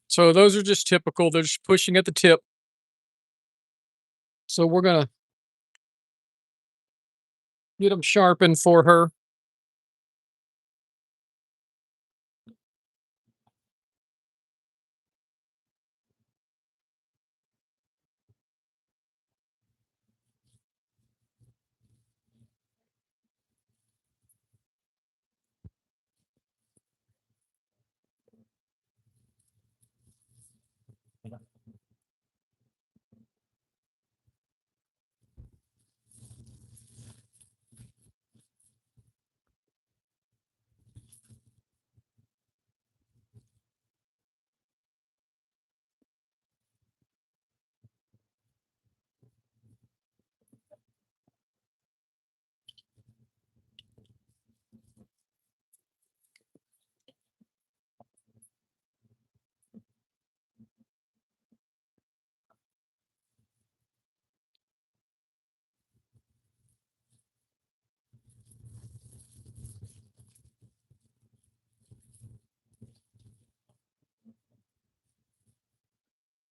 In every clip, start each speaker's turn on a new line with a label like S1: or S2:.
S1: So those are just typical. They're just pushing at the tip. So we're gonna get them sharpened for her.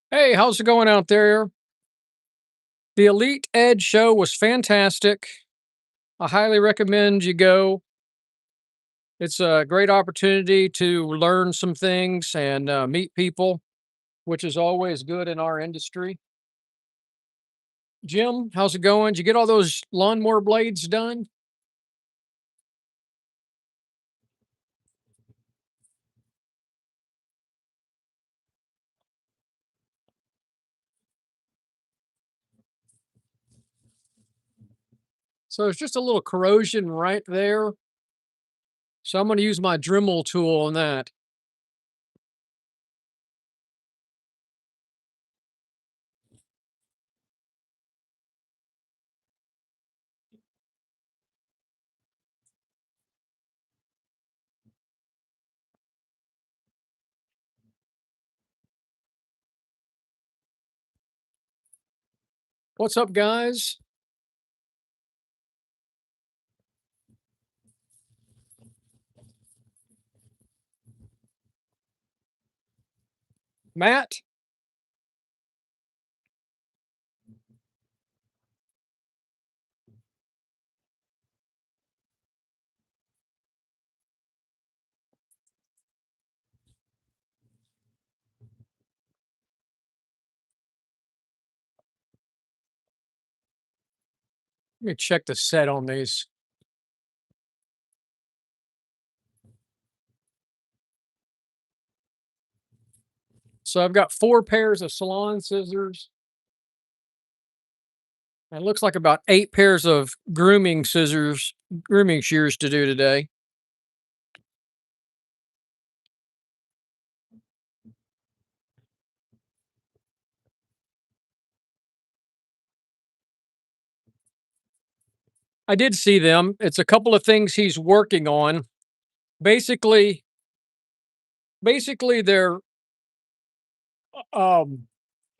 S1: Hey, how's it going out there? The Elite Edge show was fantastic. I highly recommend you go. It's a great opportunity to learn some things and meet people, which is always good in our industry. Jim, how's it going? Did you get all those lawnmower blades done? So there's just a little corrosion right there. So I'm going to use my Dremel tool on that. What's up, guys? Matt? Let me check the set on these. So I've got 4 pairs of Salon scissors. And it looks like about 8 pairs of grooming scissors, grooming shears to do today. I did see them. It's a couple of things he's working on. Basically, they're um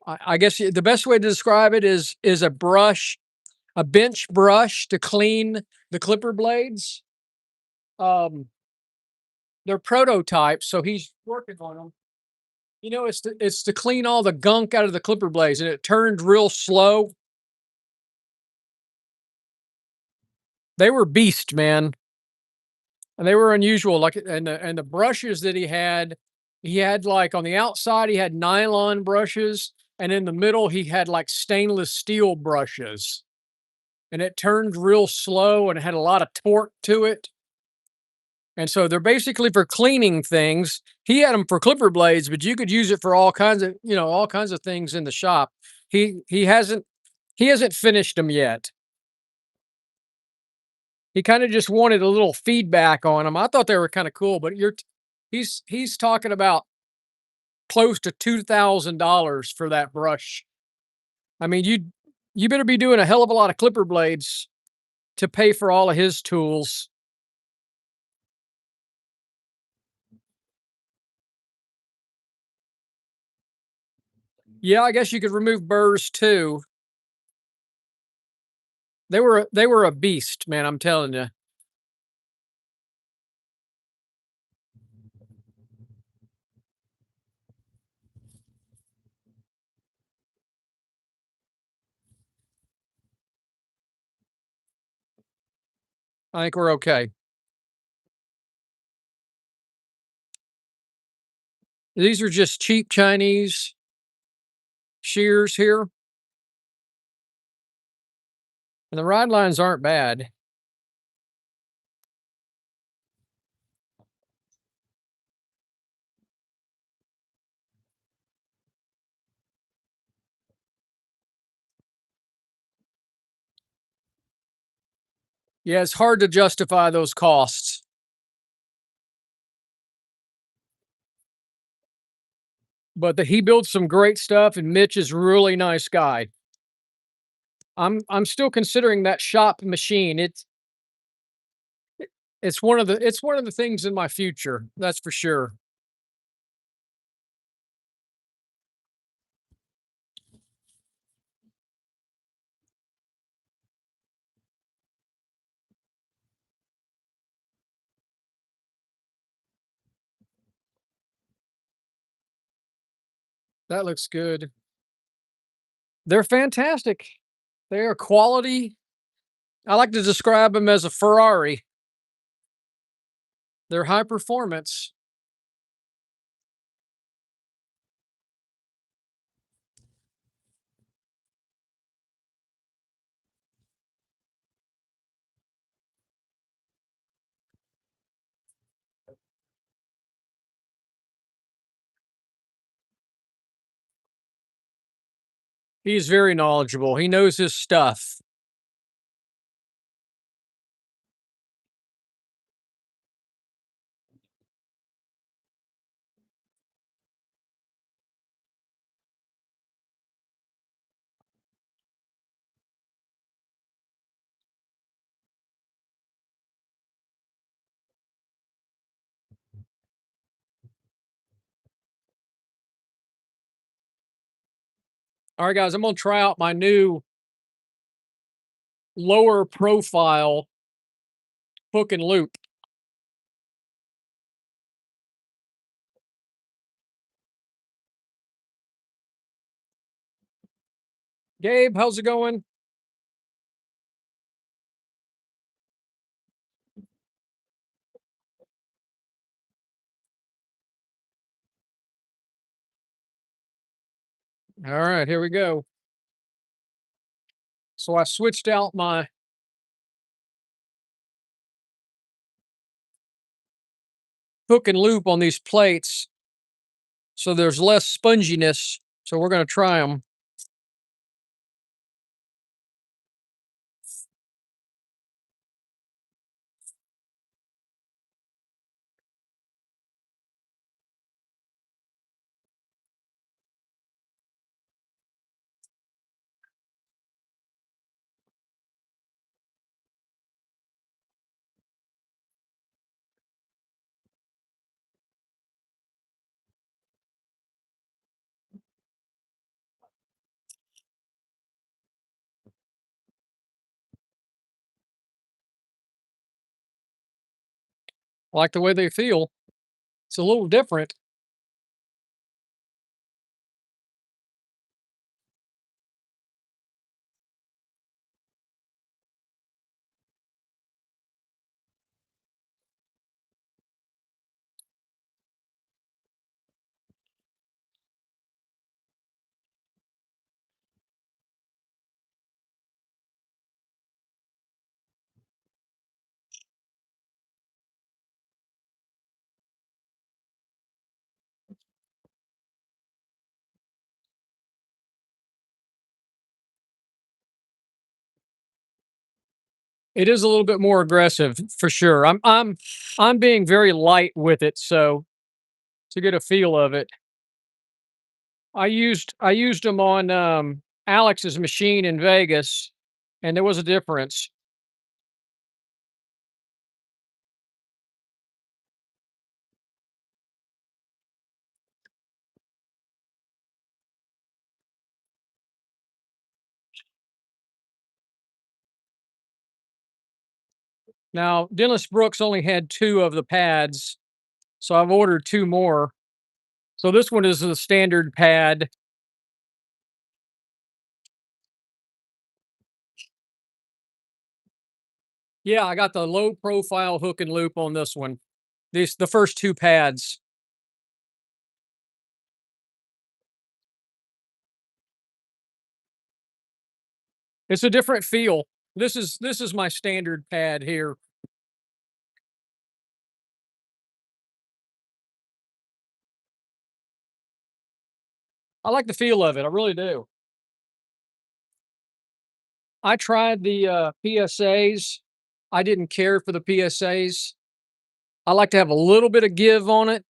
S1: I guess the best way to describe it is a brush, a bench brush to clean the clipper blades. Um they're prototypes, so he's working on them. You know, it's to clean all the gunk out of the clipper blades, and it turned real slow. They were beast, man, and they were unusual. Like, and the brushes that he had like on the outside he had nylon brushes, and in the middle he had like stainless steel brushes, and it turned real slow and it had a lot of torque to it. And so they're basically for cleaning things. He had them for clipper blades, but you could use it for all kinds of, all kinds of things in the shop. He hasn't finished them yet. He kind of just wanted a little feedback on them. I thought they were kind of cool, but he's talking about close to $2,000 for that brush. I mean, you better be doing a hell of a lot of clipper blades to pay for all of his tools. Yeah, I guess you could remove burrs too. They were a beast, man, I'm telling you. I think we're okay. These are just cheap Chinese shears here, and the ride lines aren't bad. Yeah, it's hard to justify those costs, but he builds some great stuff, and Mitch is a really nice guy. I'm still considering that shop machine. It's one of the things in my future. That's for sure. That looks good. They're fantastic. They are quality. I like to describe them as a Ferrari. They're high performance. He's very knowledgeable. He knows his stuff. All right, guys, I'm gonna try out my new lower profile hook and loop. Gabe, how's it going? All right, here we go. So I switched out my hook and loop on these plates so there's less sponginess. So we're gonna try them. I like the way they feel. It's a little different. It is a little bit more aggressive for sure. I'm being very light with it, so to get a feel of it. I used them on Alex's machine in Vegas, and there was a difference. Now, Dennis Brooks only had 2 of the pads, so I've ordered 2 more. So this one is the standard pad. Yeah, I got the low profile hook and loop on this one. The first 2 pads. It's a different feel. This is my standard pad here. I like the feel of it, I really do. I tried the, PSAs. I didn't care for the PSAs. I like to have a little bit of give on it.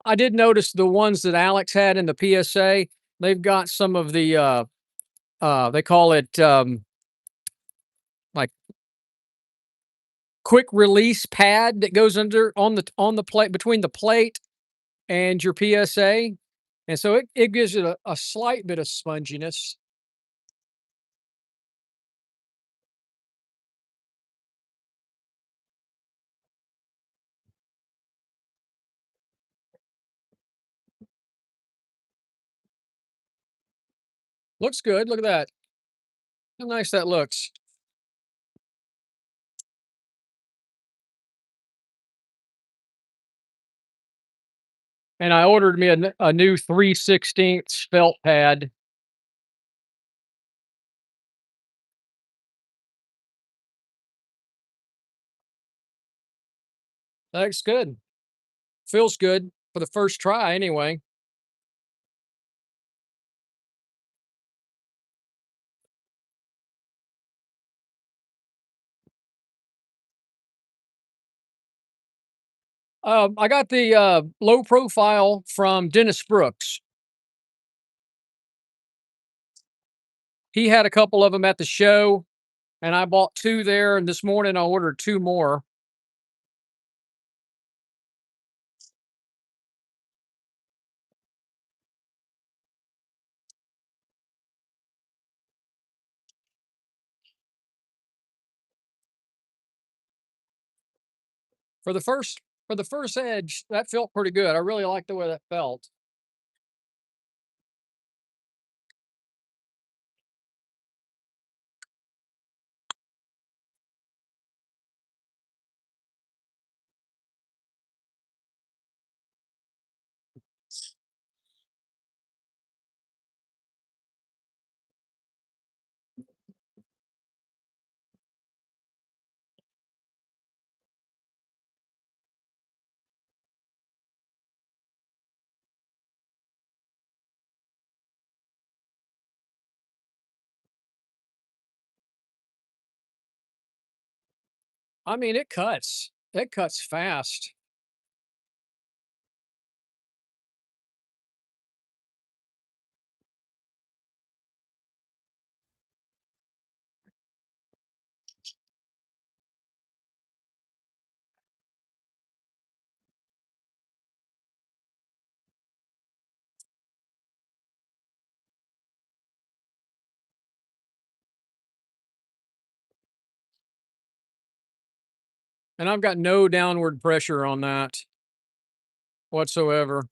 S1: I did notice the ones that Alex had in the PSA, they've got some of the, they call it, like quick release pad that goes under on the plate between the plate and your PSA. And so it gives it a slight bit of sponginess. Looks good. Look at that. How nice that looks. And I ordered me a new 3/16 felt pad. Looks good. Feels good for the first try anyway. I got the low profile from Dennis Brooks. He had a couple of them at the show, and I bought 2 there. And this morning I ordered 2 more. For the first edge, that felt pretty good. I really liked the way that felt. I mean, it cuts. It cuts fast. And I've got no downward pressure on that whatsoever.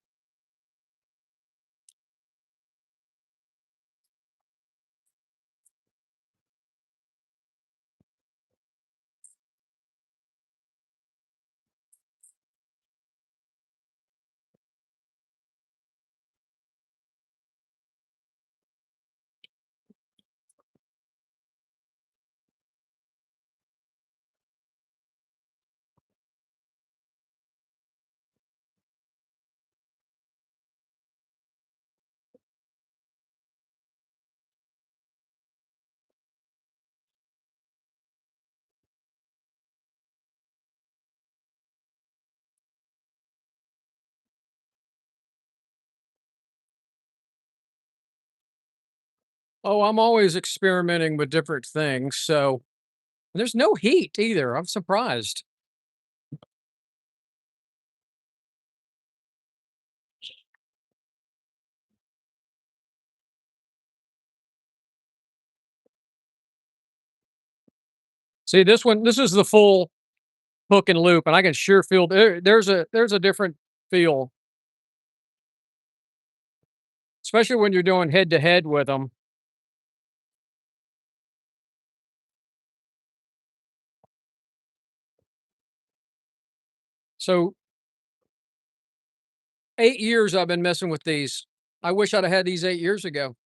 S1: Oh, I'm always experimenting with different things. So there's no heat either. I'm surprised. See, this is the full hook and loop, and I can sure feel there's a different feel, especially when you're doing head to head with them. So 8 years I've been messing with these. I wish I'd have had these 8 years ago.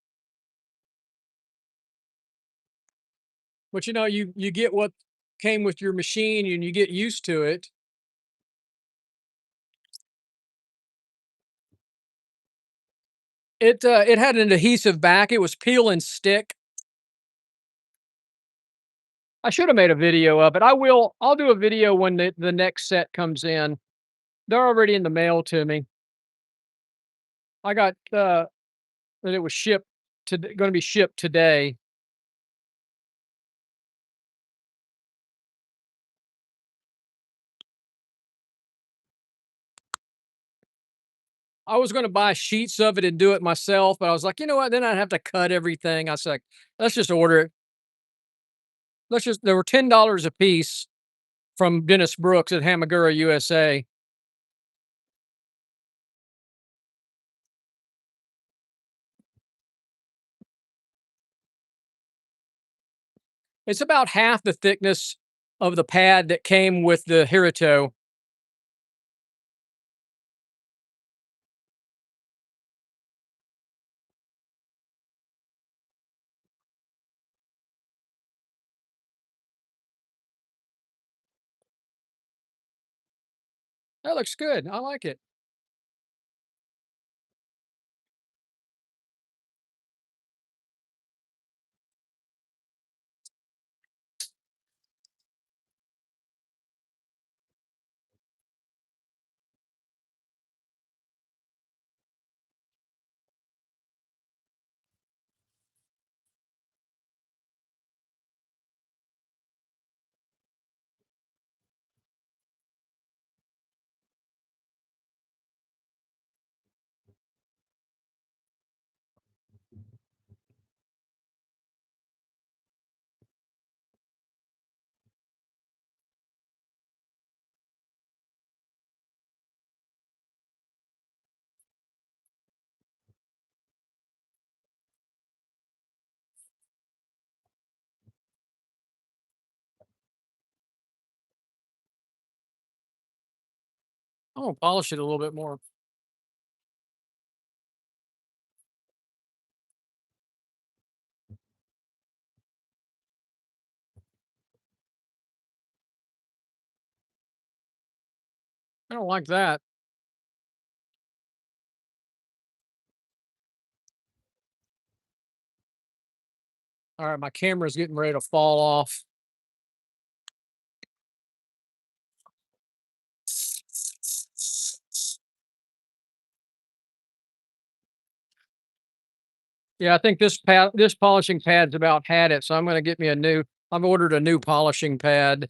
S1: But you get what came with your machine and you get used to it. It had an adhesive back. It was peel and stick. I should have made a video of it. I will. I'll do a video when the next set comes in. They're already in the mail to me. I got that it was shipped to going to be shipped today. I was going to buy sheets of it and do it myself, but I was like, you know what? Then I'd have to cut everything. I was like, let's just order it. They were $10 a piece from Dennis Brooks at Hamagura, USA. It's about half the thickness of the pad that came with the Hirito. That looks good. I like it. I'm gonna polish it a little bit more. I don't like that. All right, my camera's getting ready to fall off. Yeah, I think this polishing pad's about had it, so I'm gonna get me a new. I've ordered a new polishing pad,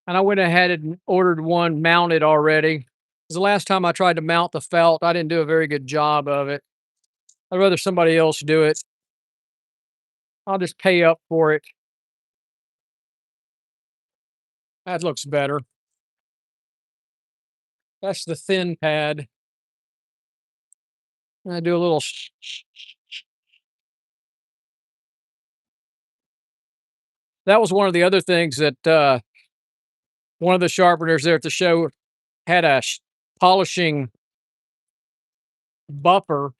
S1: and I went ahead and ordered one mounted already. 'Cause the last time I tried to mount the felt, I didn't do a very good job of it. I'd rather somebody else do it. I'll just pay up for it. That looks better. That's the thin pad. And I do a little. That was one of the other things that one of the sharpeners there at the show had a polishing buffer.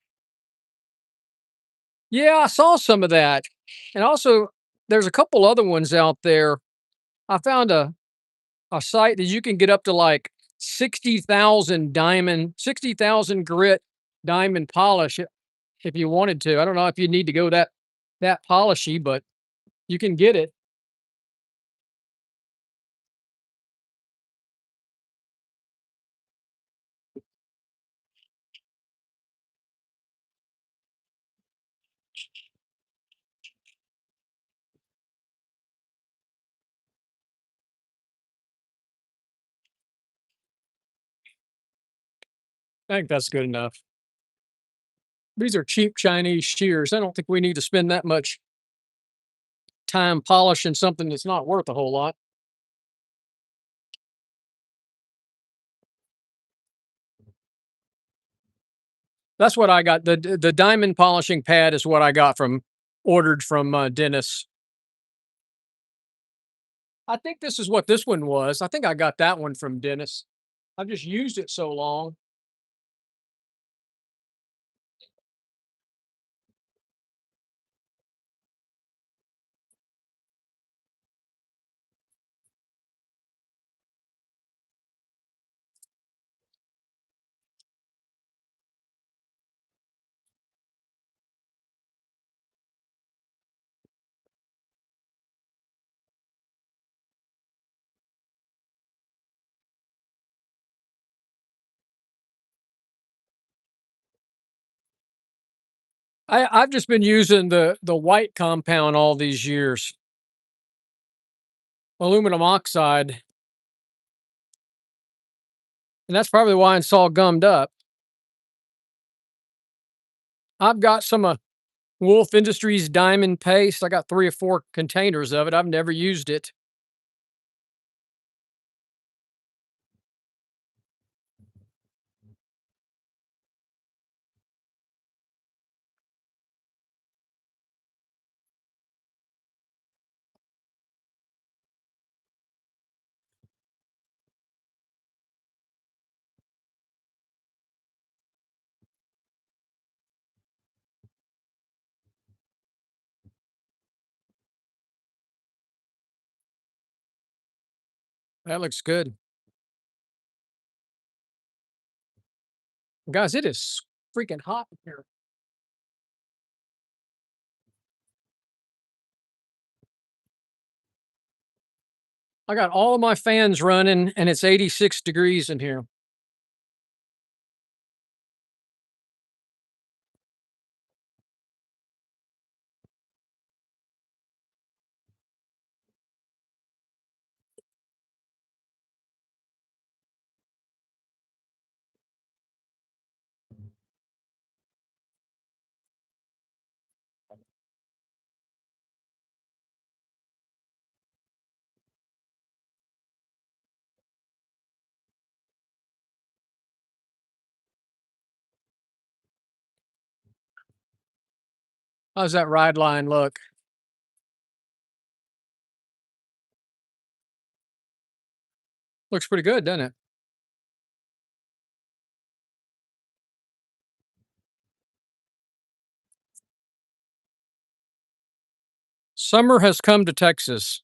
S1: Yeah, I saw some of that. And also, there's a couple other ones out there. I found a site that you can get up to like 60,000 grit diamond polish if you wanted to. I don't know if you need to go that polishy, but you can get it. I think that's good enough. These are cheap Chinese shears. I don't think we need to spend that much time polishing something that's not worth a whole lot. That's what I got. The diamond polishing pad is what I got from ordered from Dennis. I think this is what this one was. I think I got that one from Dennis. I've just used it so long. I've just been using the white compound all these years, aluminum oxide, and that's probably why it's all gummed up. I've got some Wolf Industries diamond paste. I got 3 or 4 containers of it. I've never used it. That looks good. Guys, it is freaking hot in here. I got all of my fans running and it's 86 degrees in here. How's that ride line look? Looks pretty good, doesn't it? Summer has come to Texas.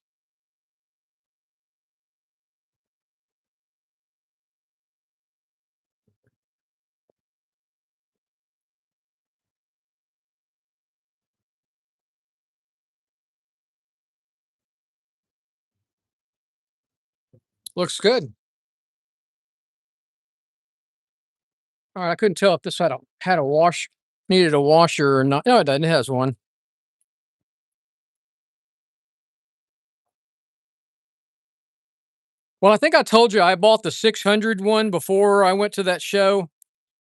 S1: Looks good. All right, I couldn't tell if this had a wash needed a washer or not. No, it doesn't. It has one. Well, I think I told you I bought the 600 one before I went to that show,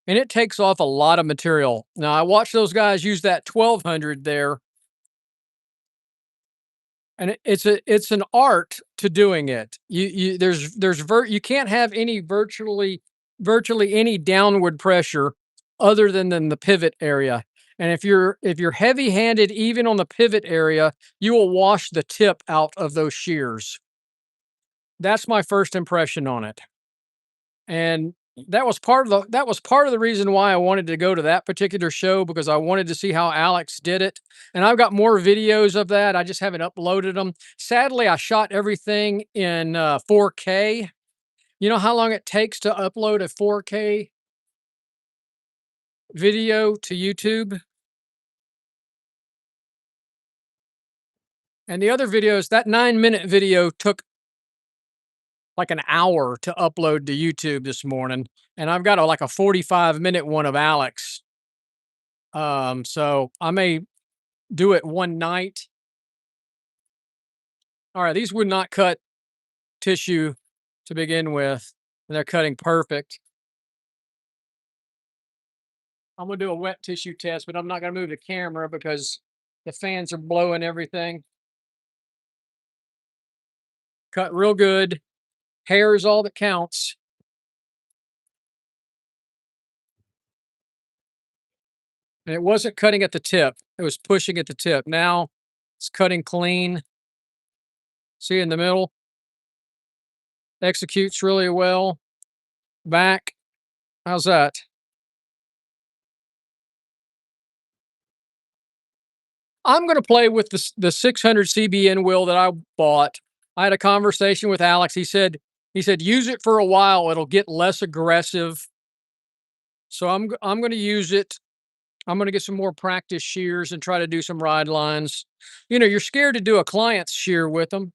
S1: and it takes off a lot of material. Now, I watched those guys use that 1200 there, and it's an art to doing it. You can't have any virtually any downward pressure other than the pivot area. And if you're heavy-handed even on the pivot area, you will wash the tip out of those shears. That's my first impression on it. And that was part of the reason why I wanted to go to that particular show, because I wanted to see how Alex did it. And I've got more videos of that. I just haven't uploaded them. Sadly, I shot everything in 4K. You know how long it takes to upload a 4K video to YouTube? And the other videos, that 9-minute video took like an hour to upload to YouTube this morning. And I've got like a 45-minute one of Alex. So I may do it one night. All right, these would not cut tissue to begin with, and they're cutting perfect. I'm gonna do a wet tissue test, but I'm not gonna move the camera because the fans are blowing everything. Cut real good. Hair is all that counts. And it wasn't cutting at the tip, it was pushing at the tip. Now it's cutting clean. See in the middle? Executes really well. back. How's that? I'm gonna play with the 600 CBN wheel that I bought. I had a conversation with Alex. He said use it for a while. It'll get less aggressive. So I'm gonna use it. I'm gonna get some more practice shears and try to do some ride lines. You know, you're scared to do a client's shear with them.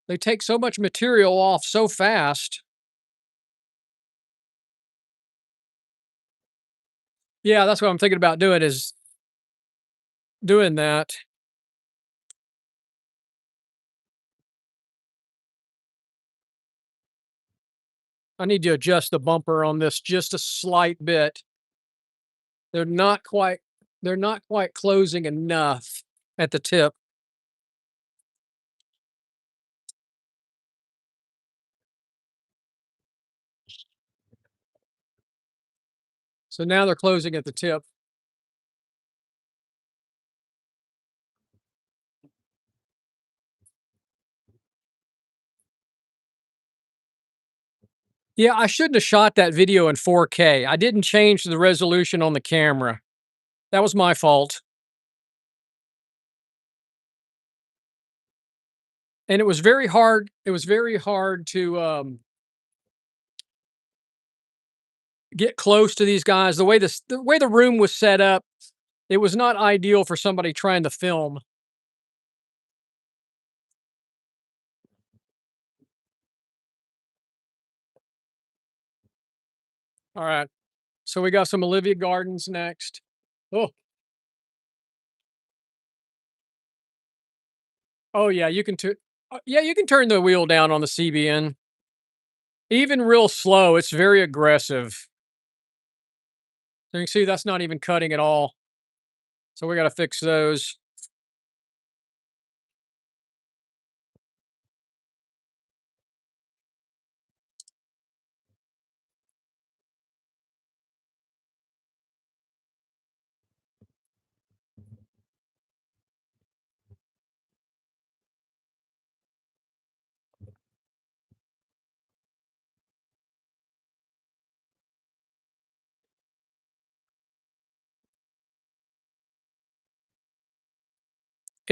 S1: They take so much material off so fast. Yeah, that's what I'm thinking about doing is doing that. I need to adjust the bumper on this just a slight bit. They're not quite they're not quite closing enough at the tip. So now they're closing at the tip. Yeah, I shouldn't have shot that video in 4K. I didn't change the resolution on the camera. That was my fault. And it was very hard to get close to these guys. The way the room was set up, it was not ideal for somebody trying to film. All right. So we got some Olivia Gardens next. Oh, oh yeah, you can turn the wheel down on the CBN. Even real slow, it's very aggressive. So you can see that's not even cutting at all. So we got to fix those.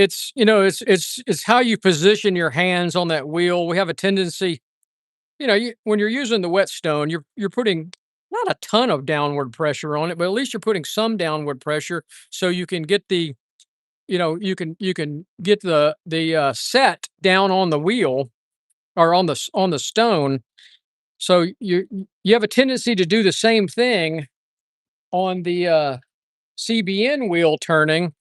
S1: It's how you position your hands on that wheel. We have a tendency, when you're using the whetstone, you're putting not a ton of downward pressure on it, but at least you're putting some downward pressure so you can get you can get the set down on the wheel or on the stone. So you have a tendency to do the same thing on the CBN wheel turning,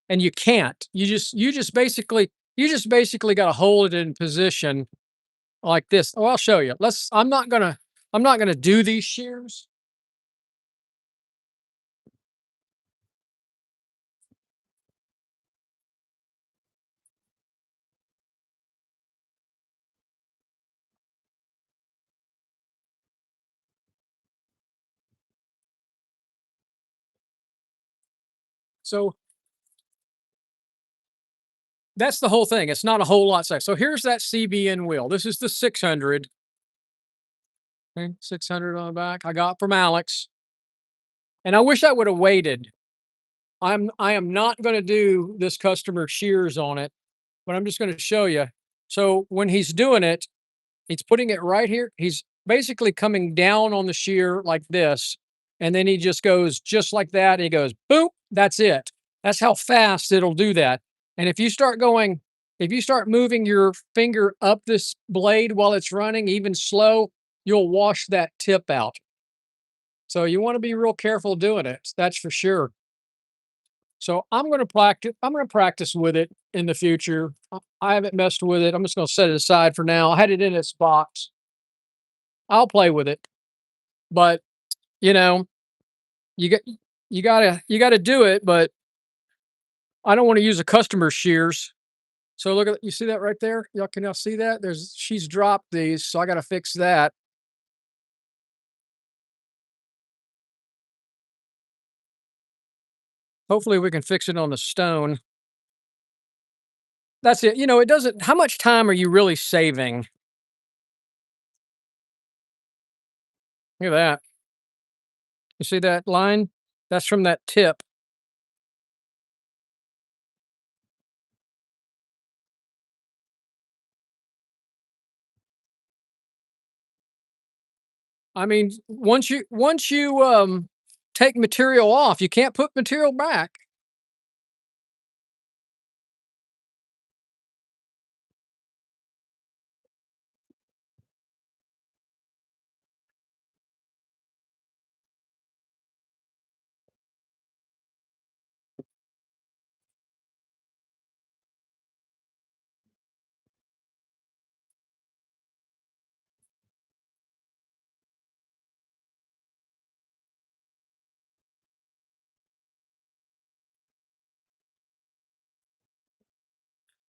S1: and you can't. You just basically got to hold it in position like this. Oh, I'll show you. I'm not gonna do these shears. So that's the whole thing. It's not a whole lot size. So here's that CBN wheel. This is the 600. Okay, 600 on the back. I got from Alex, and I wish I would have waited. I am not going to do this customer shears on it, but I'm just going to show you. So when he's doing it, he's putting it right here. He's basically coming down on the shear like this, and then he just goes just like that. And he goes, boop, that's it. That's how fast it'll do that. And if you start moving your finger up this blade while it's running, even slow, you'll wash that tip out. So you want to be real careful doing it. That's for sure. So I'm going to practice with it in the future. I haven't messed with it. I'm just going to set it aside for now. I had it in its box. I'll play with it, but you know, you got you gotta do it. But I don't want to use a customer shears. So look at you see that right there. Y'all see that? She's dropped these, so I got to fix that. Hopefully we can fix it on the stone. That's it. It doesn't how much time are you really saving? Look at that. You see that line? That's from that tip. I mean, once you take material off, you can't put material back.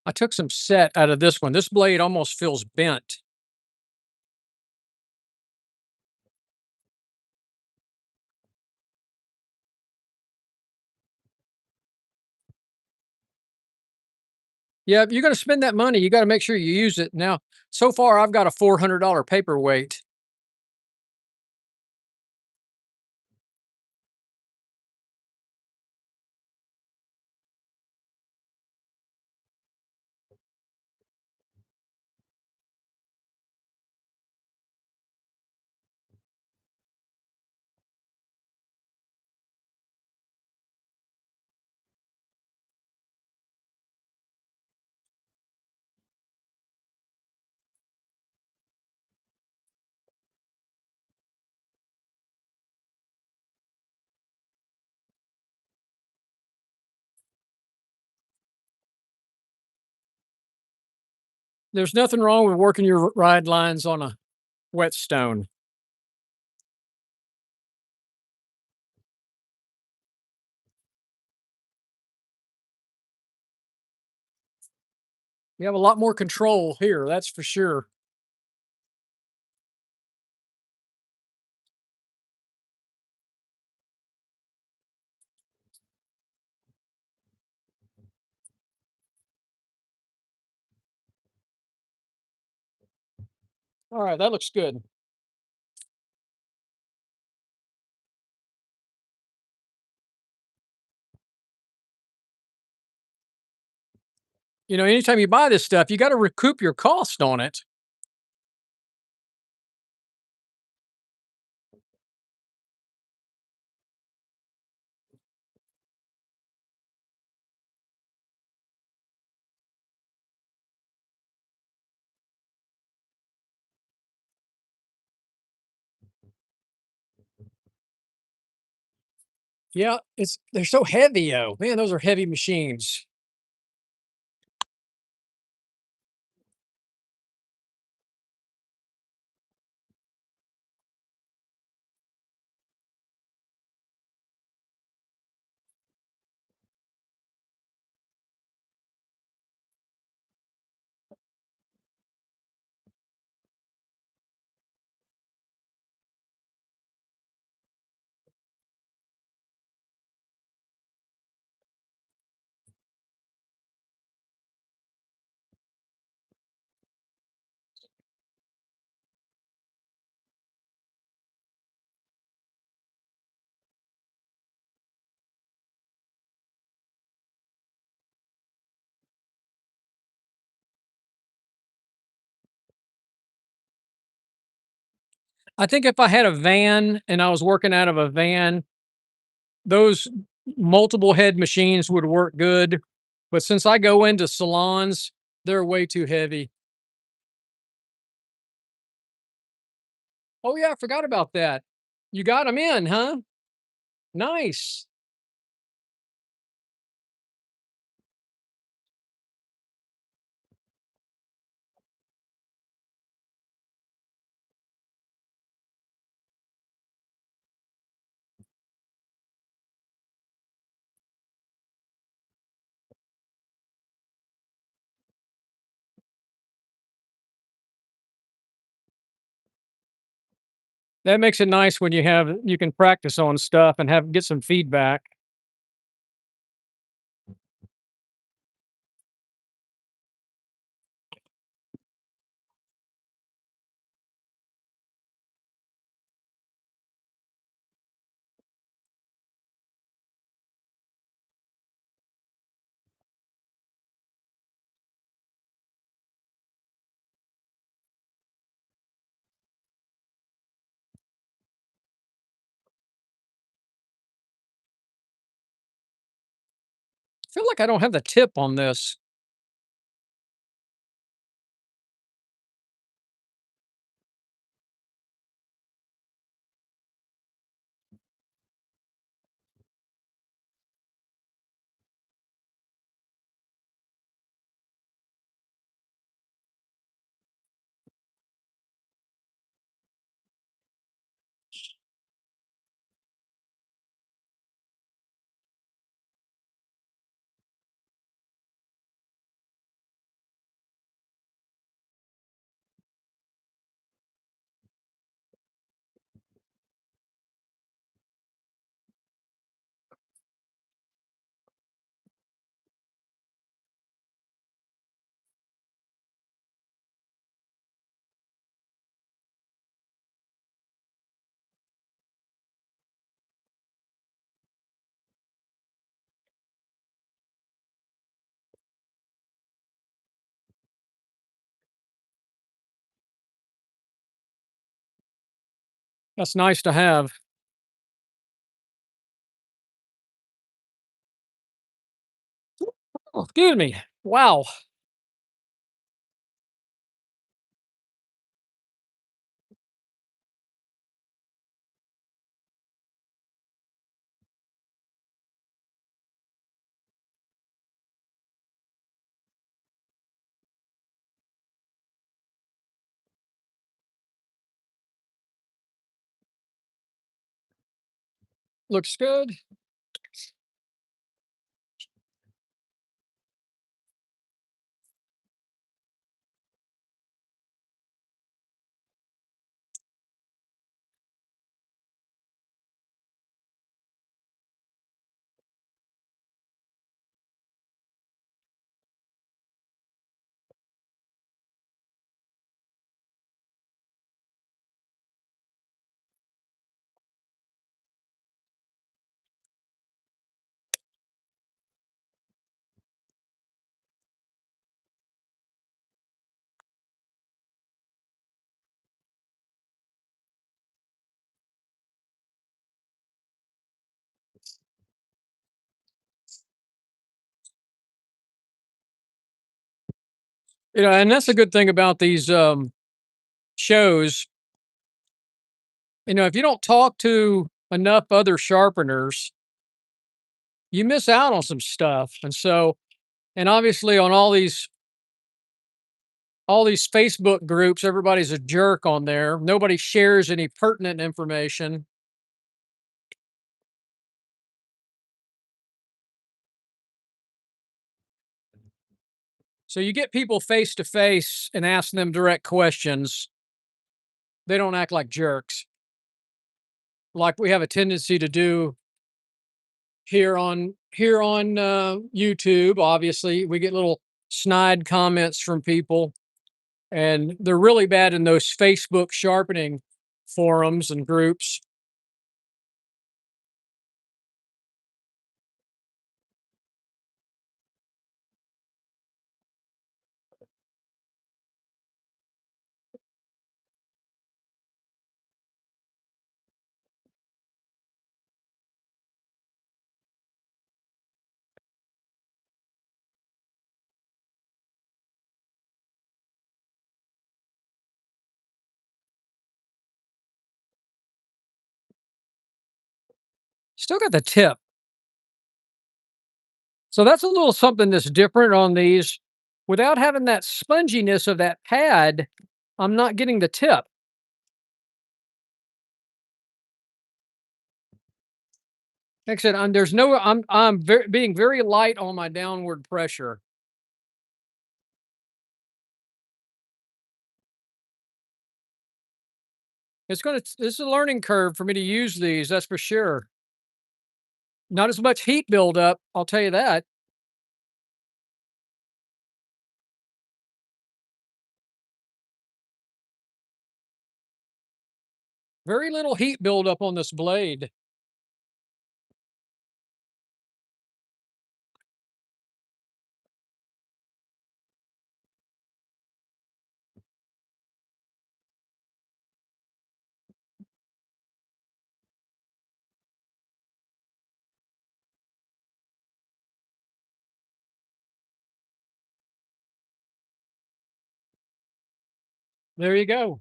S1: I took some set out of this one. This blade almost feels bent. Yeah, if you're gonna spend that money, you gotta make sure you use it. Now, so far, I've got a $400 paperweight. There's nothing wrong with working your ride lines on a whetstone. You have a lot more control here, that's for sure. All right, that looks good. Anytime you buy this stuff, you got to recoup your cost on it. Yeah, they're so heavy, though. Man, those are heavy machines. I think if I had a van and I was working out of a van, those multiple head machines would work good. But since I go into salons, they're way too heavy. Oh, yeah, I forgot about that. You got them in, huh? Nice. That makes it nice when you can practice on stuff and get some feedback. feel like I don't have the tip on this. That's nice to have. Oh, excuse me. Wow. Looks good. And that's a good thing about these shows. If you don't talk to enough other sharpeners, you miss out on some stuff. And obviously on all these Facebook groups, everybody's a jerk on there. Nobody shares any pertinent information. So you get people face to face and ask them direct questions. They don't act like jerks, like we have a tendency to do here on YouTube. Obviously, we get little snide comments from people, and they're really bad in those Facebook sharpening forums and groups. Still got the tip. So that's a little something that's different on these. Without having that sponginess of that pad, I'm not getting the tip. Like I said, being very light on my downward pressure. This is a learning curve for me to use these, that's for sure. Not as much heat buildup, I'll tell you that. Very little heat buildup on this blade. There you go.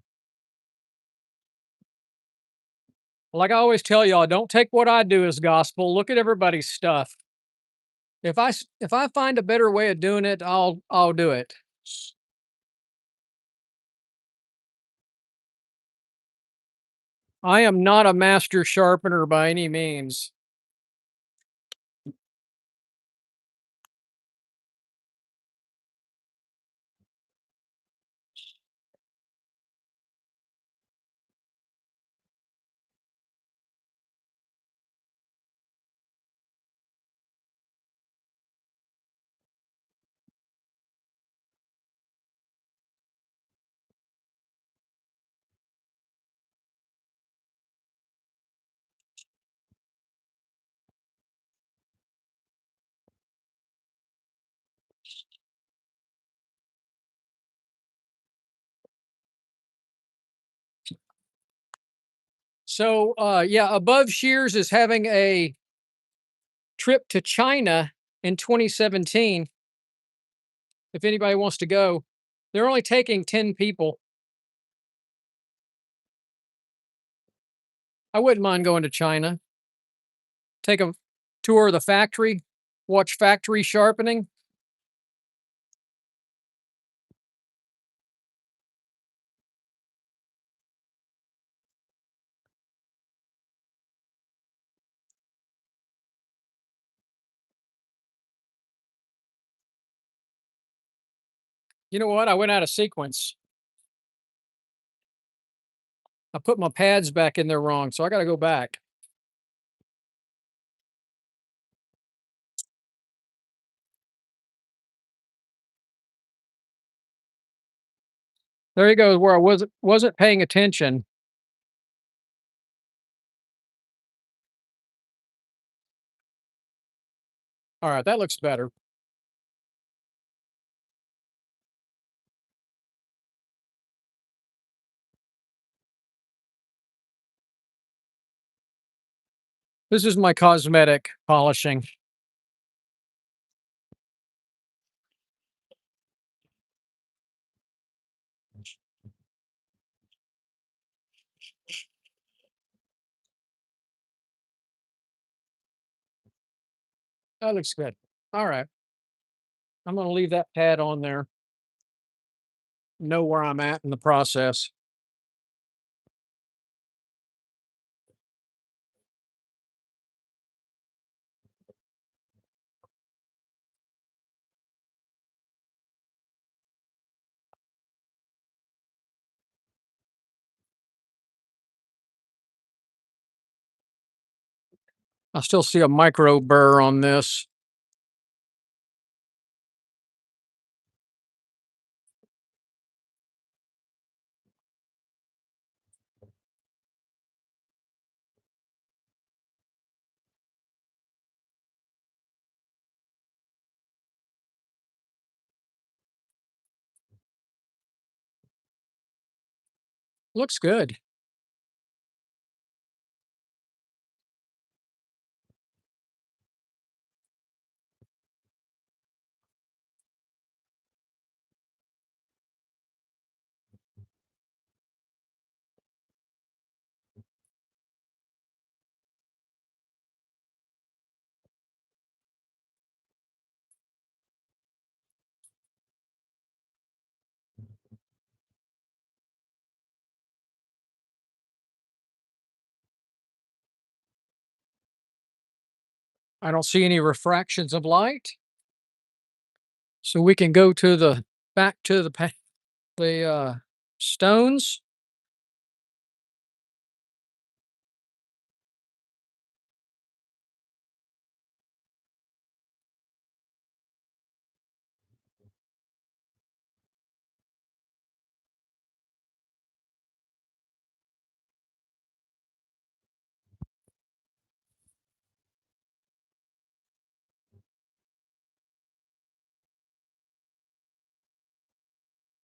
S1: Like I always tell y'all, don't take what I do as gospel. Look at everybody's stuff. If I find a better way of doing it, I'll do it. I am not a master sharpener by any means. So yeah, Above Shears is having a trip to China in 2017. If anybody wants to go, they're only taking 10 people. I wouldn't mind going to China, take a tour of the factory, watch factory sharpening. You know what? I went out of sequence. I put my pads back in there wrong, so I got to go back. There you go, where I wasn't paying attention. All right, that looks better. This is my cosmetic polishing. That looks good. All right. I'm going to leave that pad on there. Know where I'm at in the process. I still see a micro burr on this. Looks good. I don't see any refractions of light. So we can go to the back to the stones.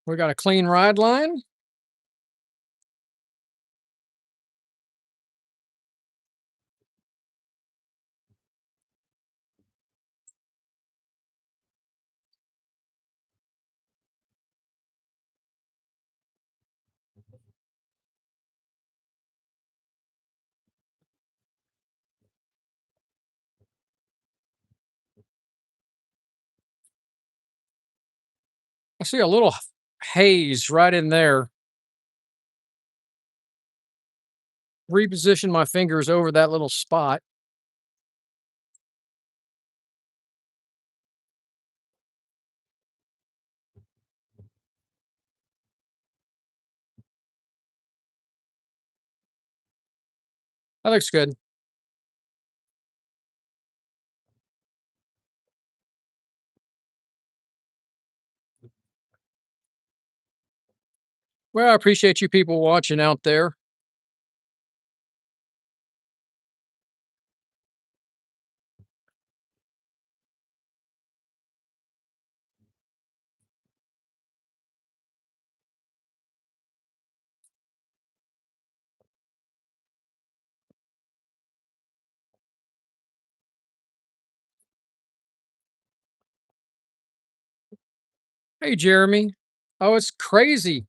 S1: We got a clean ride line. I see a little haze right in there. Reposition my fingers over that little spot. That looks good. Well, I appreciate you people watching out there. Hey, Jeremy. Oh, it's crazy.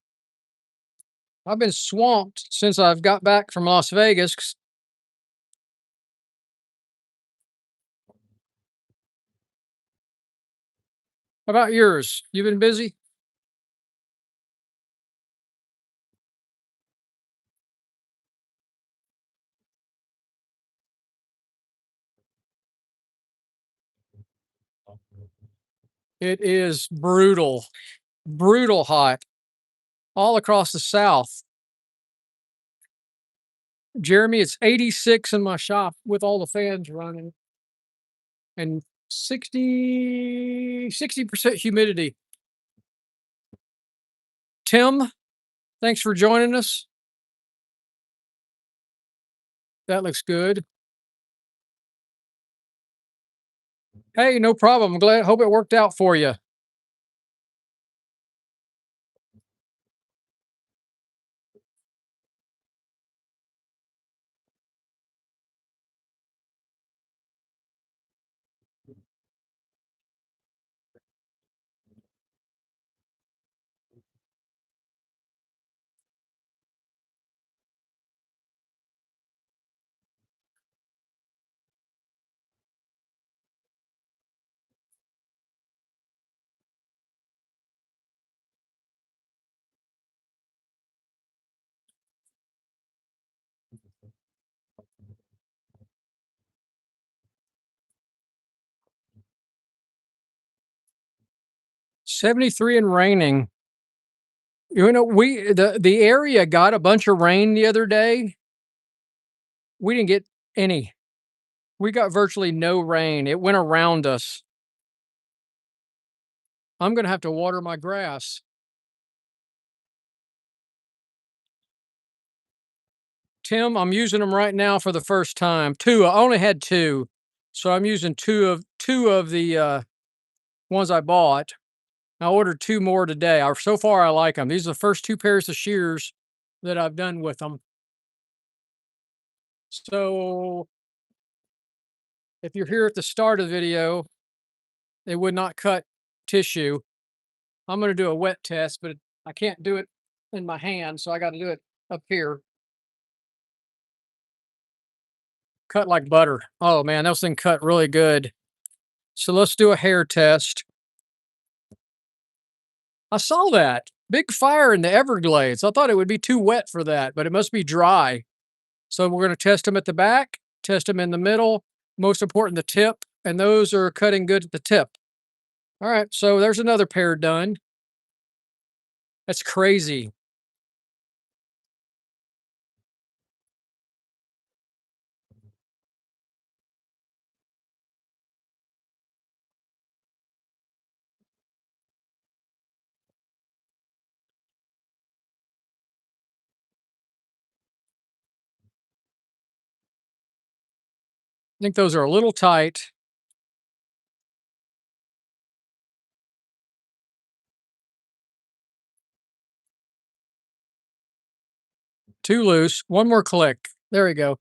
S1: I've been swamped since I've got back from Las Vegas. How about yours? You been busy? It is brutal, brutal hot all across the South. Jeremy, it's 86 in my shop with all the fans running and 60% humidity. Tim, thanks for joining us. That looks good. Hey, no problem. I'm glad. Hope it worked out for you. '73 and raining. You know, the area got a bunch of rain the other day. We didn't get any. We got virtually no rain. It went around us. I'm gonna have to water my grass. Tim, I'm using them right now for the first time. Two. I only had two, so I'm using two of the ones I bought. I ordered two more today. So far, I like them. These are the first two pairs of shears that I've done with them. So if you're here at the start of the video, it would not cut tissue. I'm going to do a wet test, but I can't do it in my hand, so I got to do it up here. Cut like butter. Oh man, those things cut really good. So let's do a hair test. I saw that big fire in the Everglades. I thought it would be too wet for that, but it must be dry. So we're going to test them at the back, test them in the middle, most important, the tip, and those are cutting good at the tip. All right, so there's another pair done. That's crazy. I think those are a little tight. Too loose. One more click. There we go.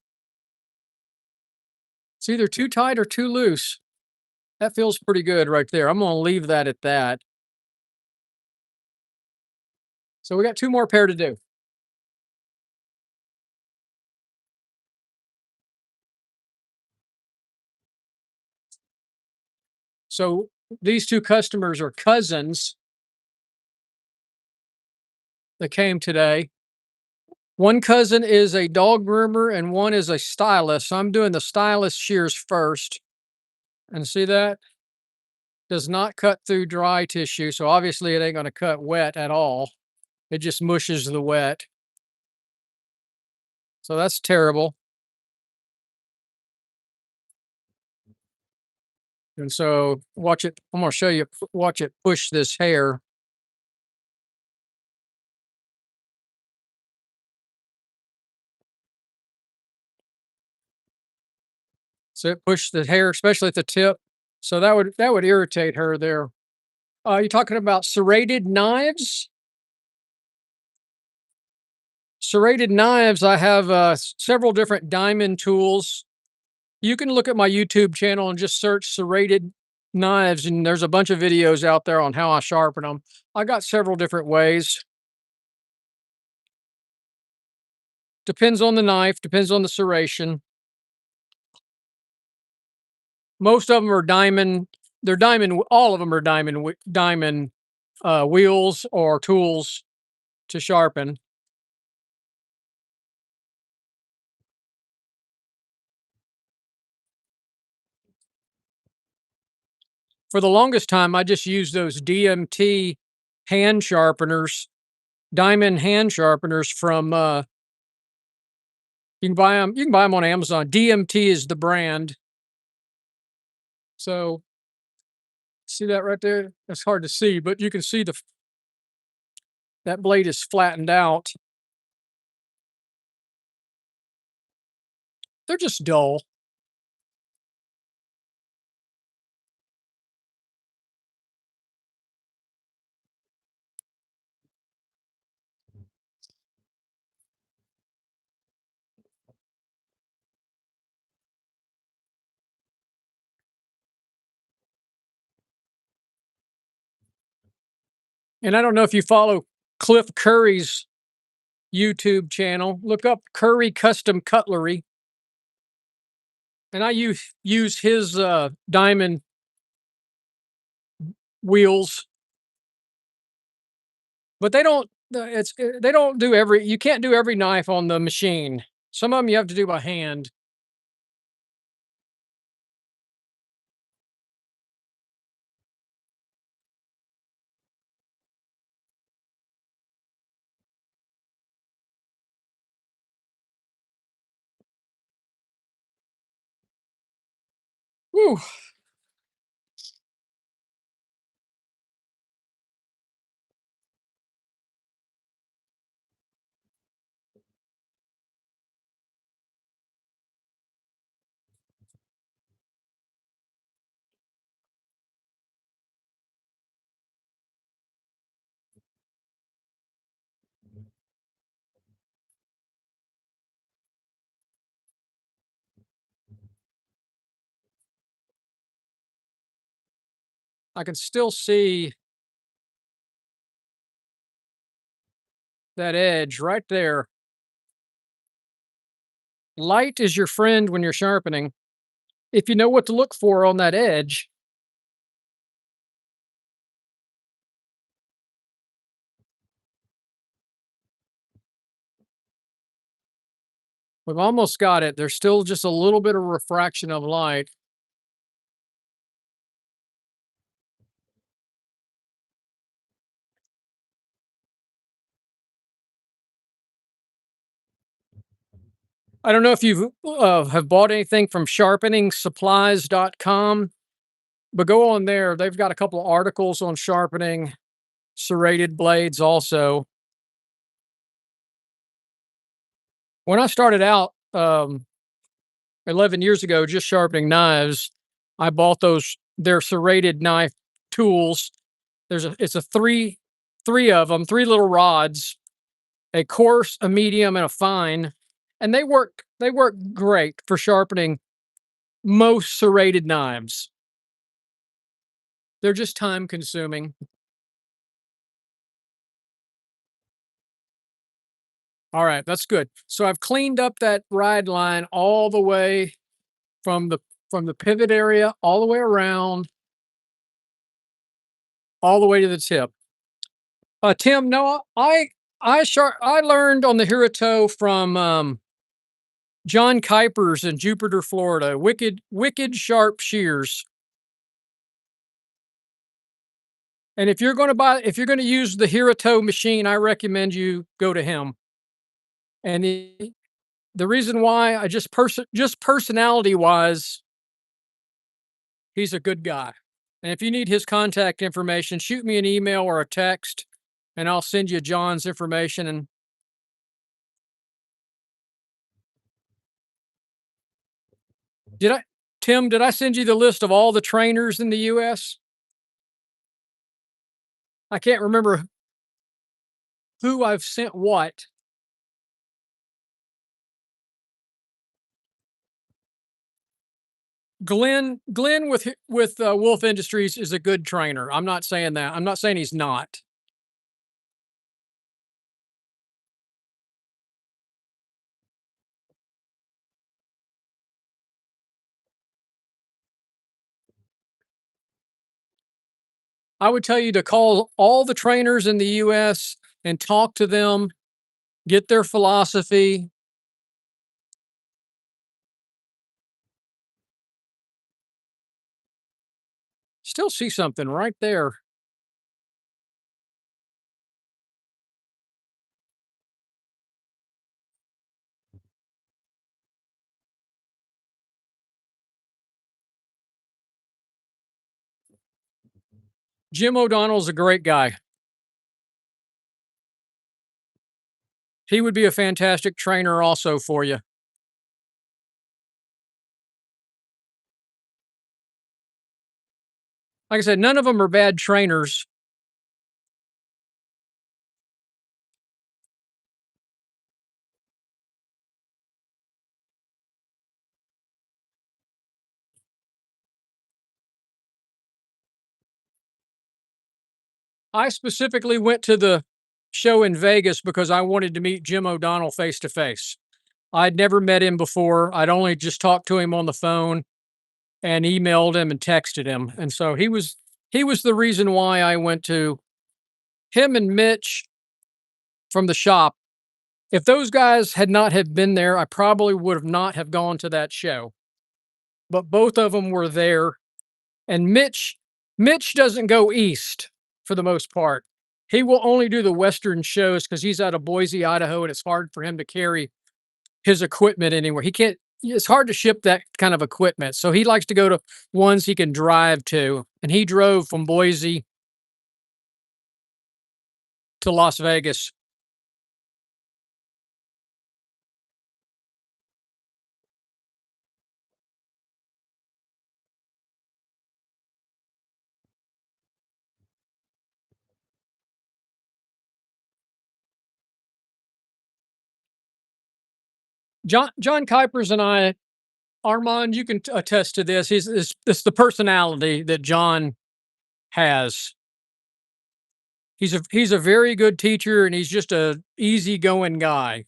S1: It's either too tight or too loose. That feels pretty good right there. I'm going to leave that at that. So we got two more pair to do. So these two customers are cousins. that came today. One cousin is a dog groomer and one is a stylist. So I'm doing the stylist shears first. And see that? Does not cut through dry tissue. So obviously it ain't going to cut wet at all. It just mushes the wet. So that's terrible. And so watch it. I'm going to show you, watch it push this hair. So it pushed the hair, especially at the tip. So that would irritate her there. You talking about serrated knives? Serrated knives, I have several different diamond tools. You can look at my YouTube channel and just search serrated knives, and there's a bunch of videos out there on how I sharpen them. I got several different ways. Depends on the knife, depends on the serration. Most of them are diamond. They're diamond. All of them are diamond wheels or tools to sharpen. For the longest time, I just used those DMT hand sharpeners, diamond hand sharpeners from. You can buy them. You can buy them on Amazon. DMT is the brand. So see that right there? That's hard to see, but you can see that blade is flattened out. They're just dull. And I don't know if you follow Cliff Curry's YouTube channel. Look up Curry Custom Cutlery. And I use his diamond wheels, but they don't do every you can't do every knife on the machine. Some of them you have to do by hand. Whew. I can still see that edge right there. Light is your friend when you're sharpening. If you know what to look for on that edge. We've almost got it. There's still just a little bit of refraction of light. I don't know if you have bought anything from sharpeningsupplies.com, but go on there. They've got a couple of articles on sharpening serrated blades also. When I started out 11 years ago just sharpening knives, I bought they're serrated knife tools. It's a three of them, three little rods, a coarse, a medium, and a fine, and they work great for sharpening most serrated knives. They're just time consuming. All right, that's good. So I've cleaned up that ride line all the way from the pivot area all the way around, all the way to the tip. Tim, no, I learned on the Hirito from John Kuipers in Jupiter, Florida. Wicked sharp shears. And if you're going to use the Hirito machine, I recommend you go to him. And the reason why I just personality wise, he's a good guy. And if you need his contact information, shoot me an email or a text, and I'll send you John's information. And did I, Tim? Did I send you the list of all the trainers in the U.S.? I can't remember who I've sent what. Glenn with Wolf Industries is a good trainer. I'm not saying that. I'm not saying he's not. I would tell you to call all the trainers in the US and talk to them, get their philosophy. Still see something right there. Jim O'Donnell's a great guy. He would be a fantastic trainer also for you. Like I said, none of them are bad trainers. I specifically went to the show in Vegas because I wanted to meet Jim O'Donnell face to face. I'd never met him before. I'd only just talked to him on the phone and emailed him and texted him. And so he was the reason why I went to him and Mitch from the shop. If those guys had not have been there, I probably would have not have gone to that show. But both of them were there. And Mitch doesn't go east for the most part. He will only do the western shows because he's out of Boise, Idaho, and it's hard for him to carry his equipment anywhere. He can't. It's hard to ship that kind of equipment, so he likes to go to ones he can drive to. And he drove from Boise to Las Vegas. John Kuipers and I, Armand, you can attest to this. It's the personality that John has. He's a very good teacher, and he's just a easygoing guy.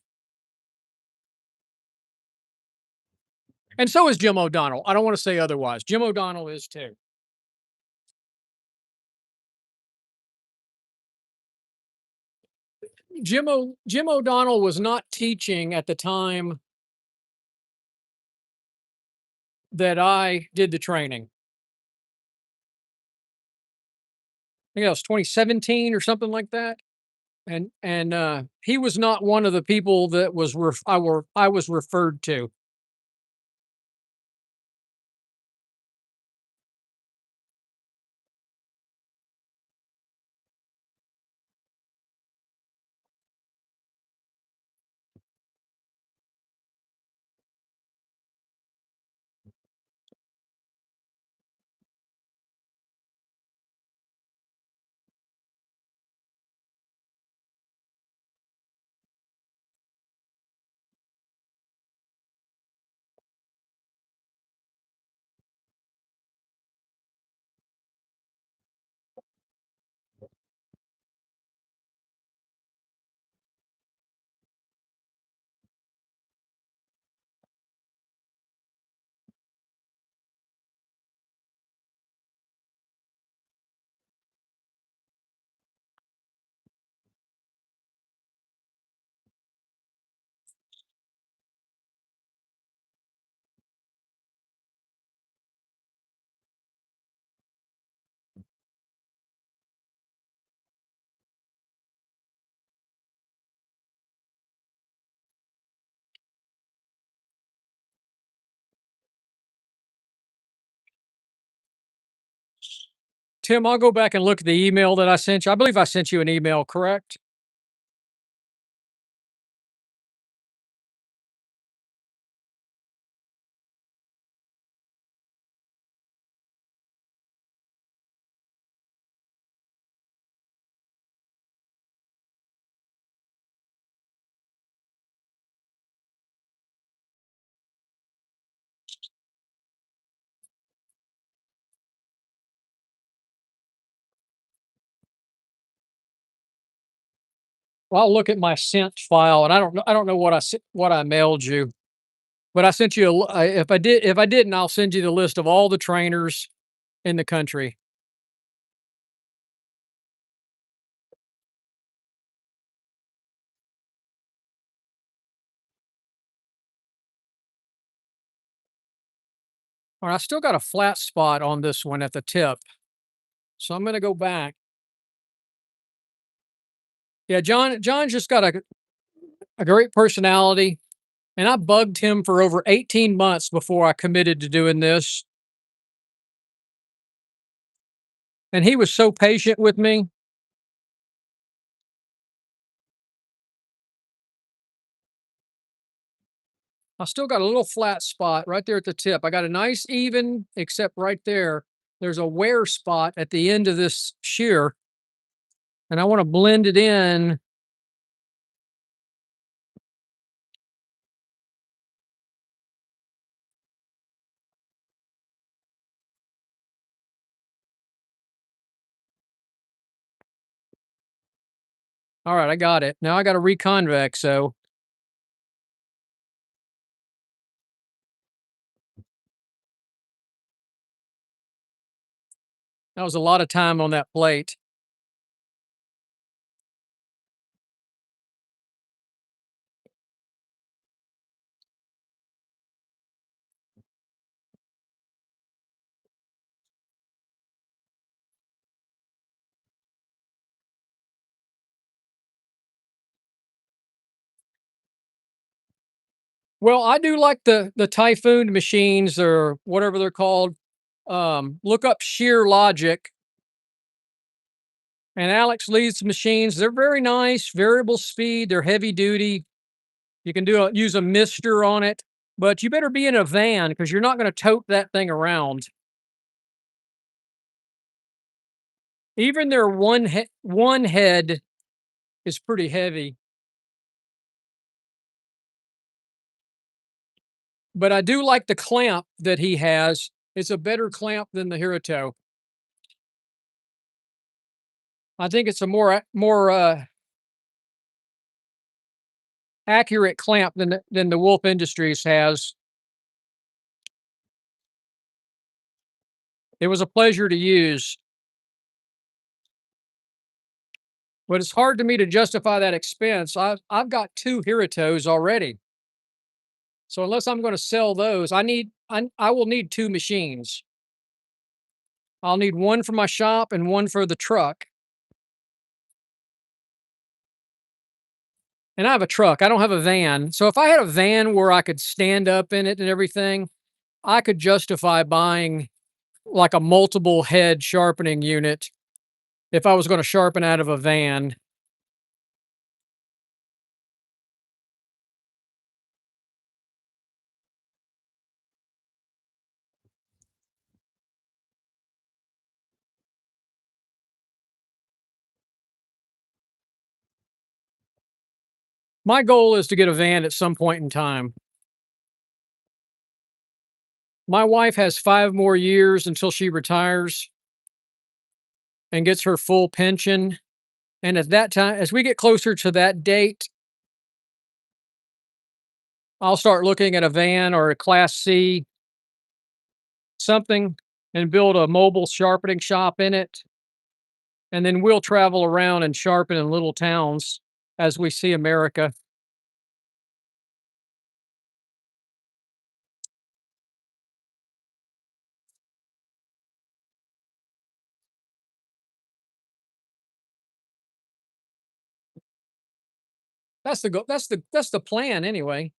S1: And so is Jim O'Donnell. I don't want to say otherwise. Jim O'Donnell is too. Jim O'Donnell was not teaching at the time that I did the training. I think that was 2017 or something like that. And he was not one of the people that I was referred to. Tim, I'll go back and look at the email that I sent you. I believe I sent you an email, correct? Well, I'll look at my sent file, and I don't know what I mailed you, but I sent you if I didn't, I'll send you the list of all the trainers in the country. All right, I still got a flat spot on this one at the tip, so I'm going to go back. Yeah, John's just got a great personality, and I bugged him for over 18 months before I committed to doing this, and he was so patient with me. I still got a little flat spot right there at the tip. I got a nice even, except right there, there's a wear spot at the end of this shear, and I want to blend it in. All right, I got it. Now I got to reconvex. So that was a lot of time on that plate. Well, I do like the Typhoon machines or whatever they're called. Look up Shear Logic and Alex Lee's machines. They're very nice, variable speed. They're heavy duty. You can use a mister on it, but you better be in a van because you're not going to tote that thing around. Even their one head is pretty heavy, but I do like the clamp that he has. It's a better clamp than the Hirito. I think it's a more accurate clamp than the Wolf Industries has. It was a pleasure to use, but it's hard to me to justify that expense. I've got two Hiritos already, so unless I'm going to sell those, I will need two machines. I'll need one for my shop and one for the truck. And I have a truck. I don't have a van. So if I had a van where I could stand up in it and everything, I could justify buying like a multiple head sharpening unit if I was going to sharpen out of a van. My goal is to get a van at some point in time. My wife has 5 more years until she retires and gets her full pension. And at that time, as we get closer to that date, I'll start looking at a van or a Class C something and build a mobile sharpening shop in it. And then we'll travel around and sharpen in little towns as we see America. That's the go that's the plan anyway.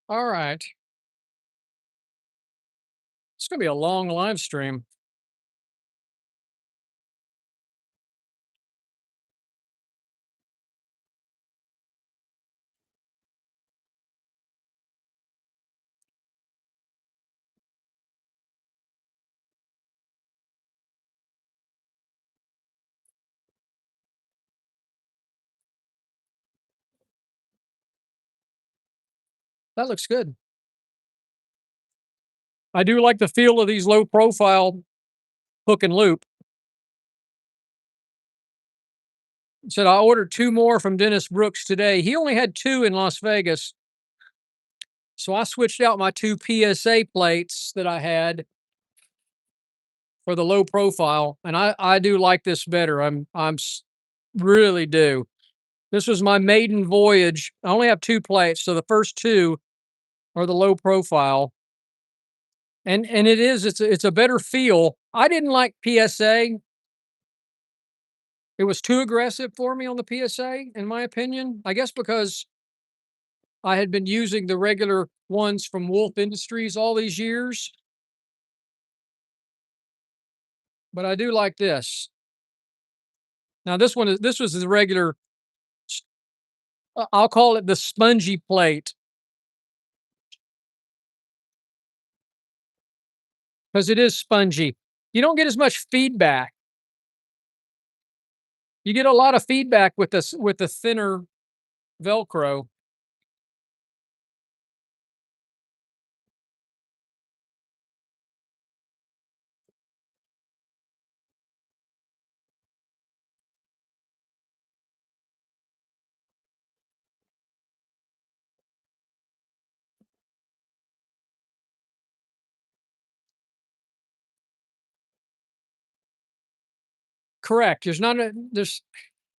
S1: All right. It's gonna be a long live stream. That looks good. I do like the feel of these low profile hook and loop. Said I ordered 2 more from Dennis Brooks today. He only had 2 in Las Vegas. So I switched out my 2 PSA plates that I had for the low profile, and I do like this better. Really do. This was my maiden voyage. I only have 2 plates, so the first 2 are the low profile. And it's a better feel. I didn't like PSA. It was too aggressive for me on the PSA, in my opinion. I guess because I had been using the regular ones from Wolf Industries all these years, but I do like this. Now this was the regular I'll call it the spongy plate because it is spongy. You don't get as much feedback. You get a lot of feedback with this with the thinner Velcro. Correct. There's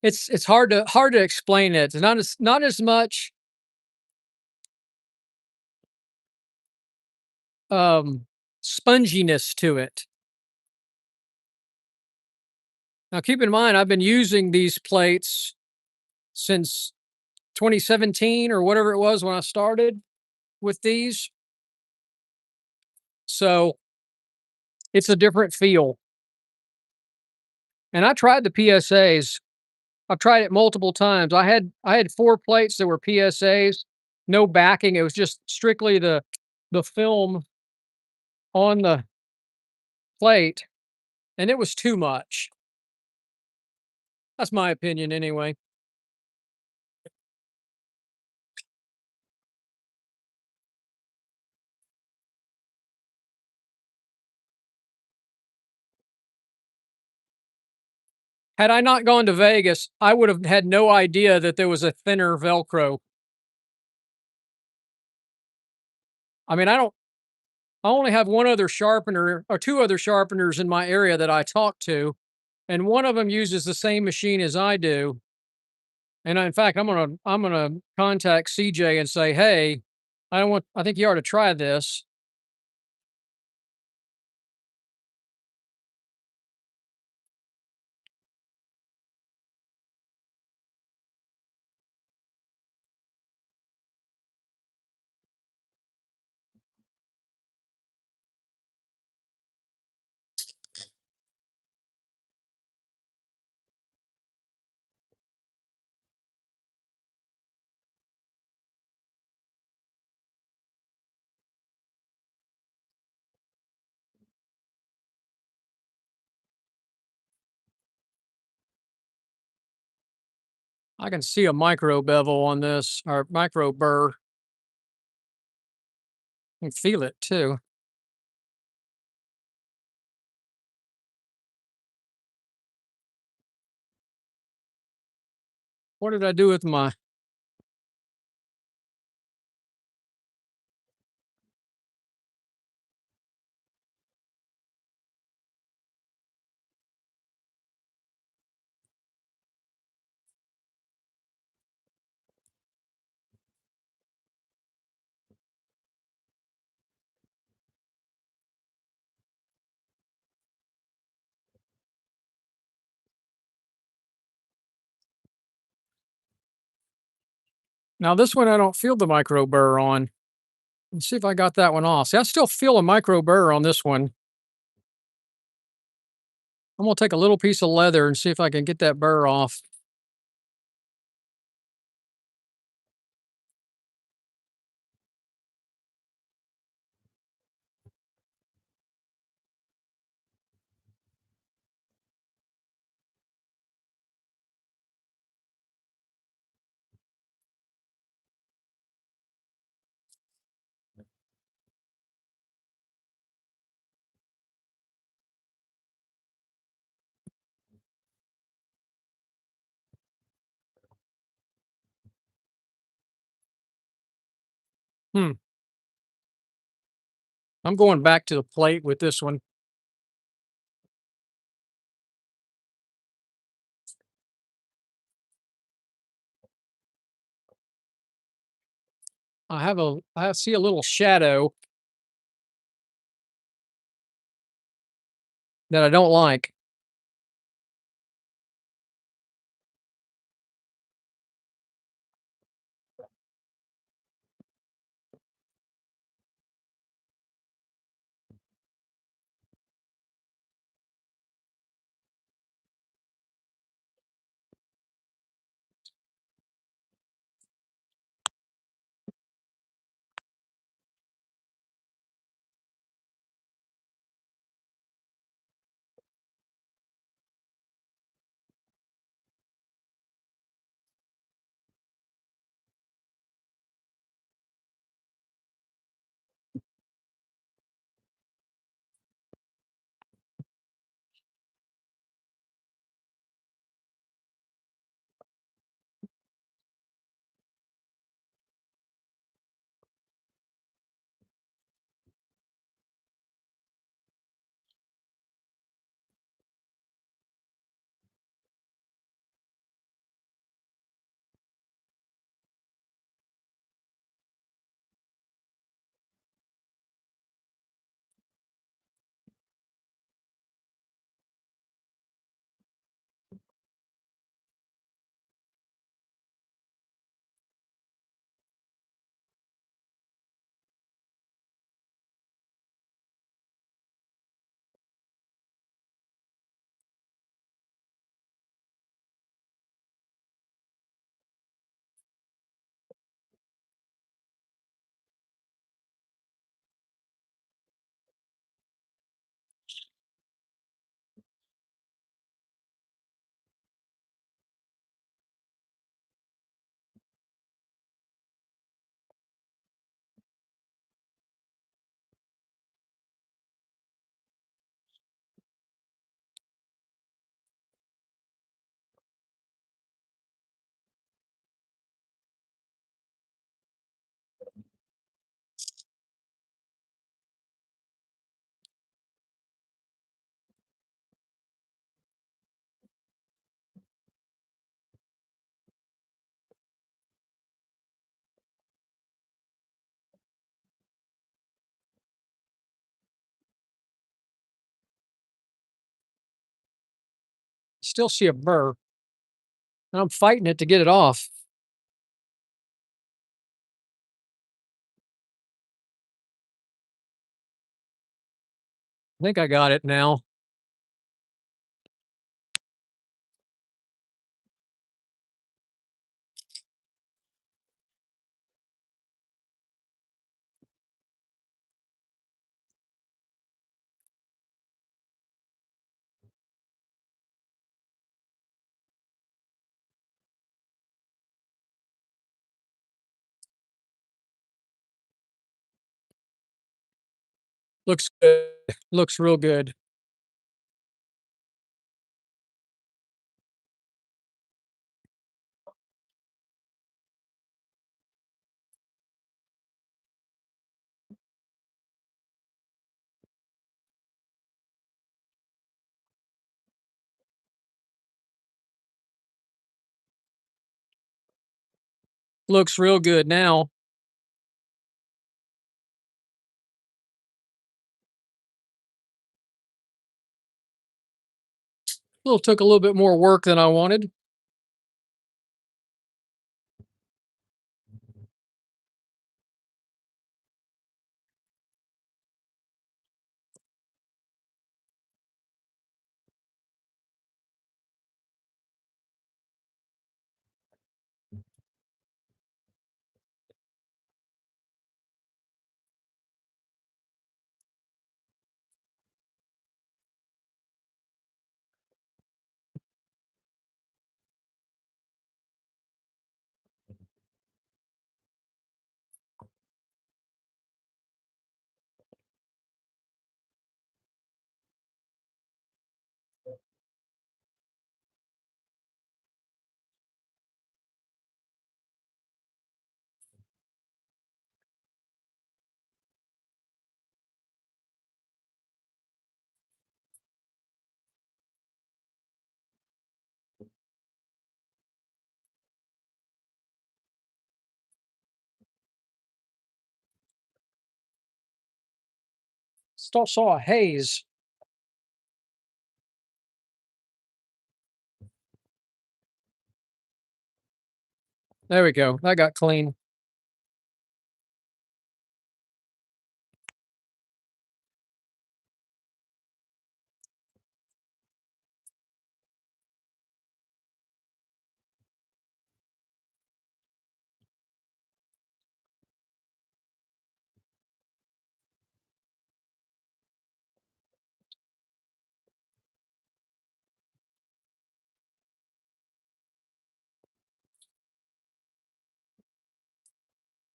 S1: it's hard to explain it. It's not as much sponginess to it. Now keep in mind I've been using these plates since 2017 or whatever it was when I started with these. So it's a different feel. And I tried the PSAs. I've tried it multiple times. I had 4 plates that were PSAs, no backing. It was just strictly the film on the plate, and it was too much. That's my opinion anyway. Had I not gone to Vegas, I would have had no idea that there was a thinner Velcro. I mean, I only have 1 other sharpener or 2 other sharpeners in my area that I talk to, and one of them uses the same machine as I do. And in fact, I'm gonna contact CJ and say, "Hey, I think you ought to try this." I can see a micro bevel on this or micro burr. I can feel it too. What did I do with my now this one I don't feel the micro burr on. Let's see if I got that one off. See, I still feel a micro burr on this one. I'm gonna take a little piece of leather and see if I can get that burr off. Hmm. I'm going back to the plate with this one. I see a little shadow that I don't like. Still see a burr, and I'm fighting it to get it off. I think I got it now. Looks good. Looks real good. Looks real good now. Took a little bit more work than I wanted. Still saw a haze. There we go. That got clean.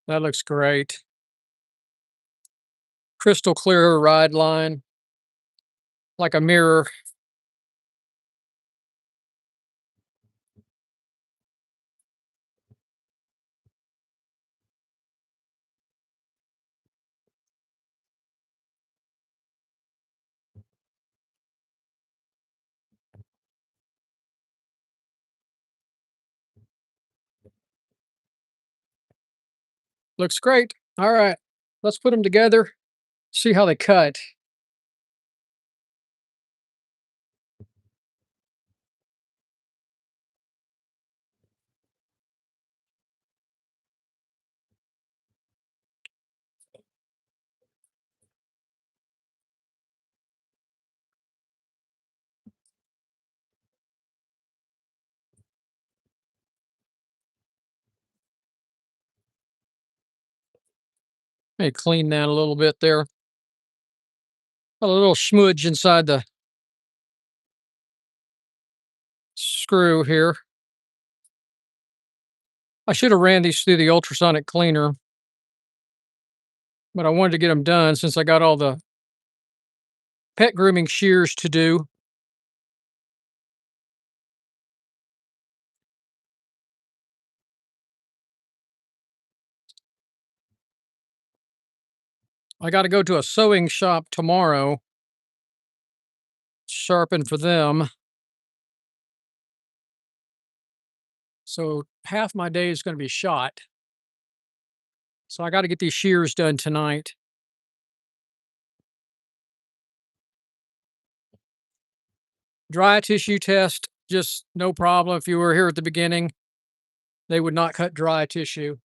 S1: That looks great. Crystal clear ride line, like a mirror. Looks great. All right. Let's put them together, see how they cut. Let me clean that a little bit there. A little smudge inside the screw here. I should have ran these through the ultrasonic cleaner, but I wanted to get them done since I got all the pet grooming shears to do. I got to go to a sewing shop tomorrow, sharpen for them. So half my day is going to be shot. So I got to get these shears done tonight. Dry tissue test, just no problem. If you were here at the beginning, they would not cut dry tissue.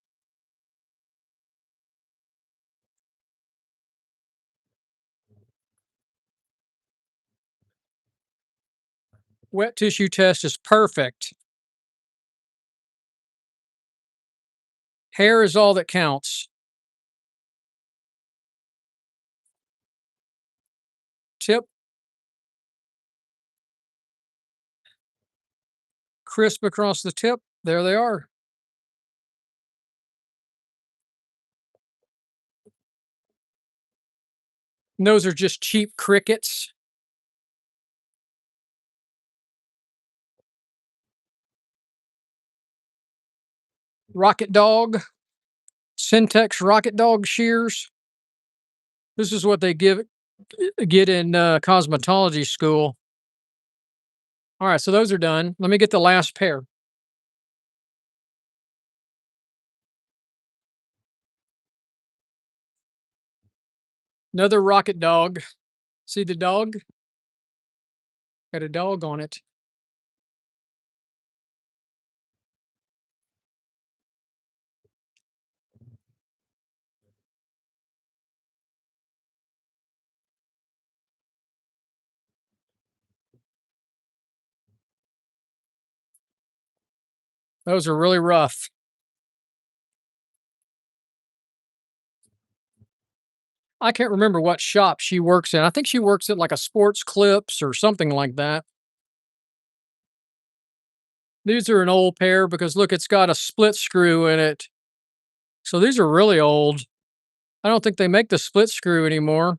S1: Wet tissue test is perfect. Hair is all that counts. Tip, crisp across the tip. There they are. And those are just cheap crickets. Rocket Dog, Syntex Rocket Dog shears. This is what they get in cosmetology school. All right, so those are done. Let me get the last pair. Another Rocket Dog. See the dog? Got a dog on it. Those are really rough. I can't remember what shop she works in. I think she works at like a Sports Clips or something like that. These are an old pair because look, it's got a split screw in it. So these are really old. I don't think they make the split screw anymore.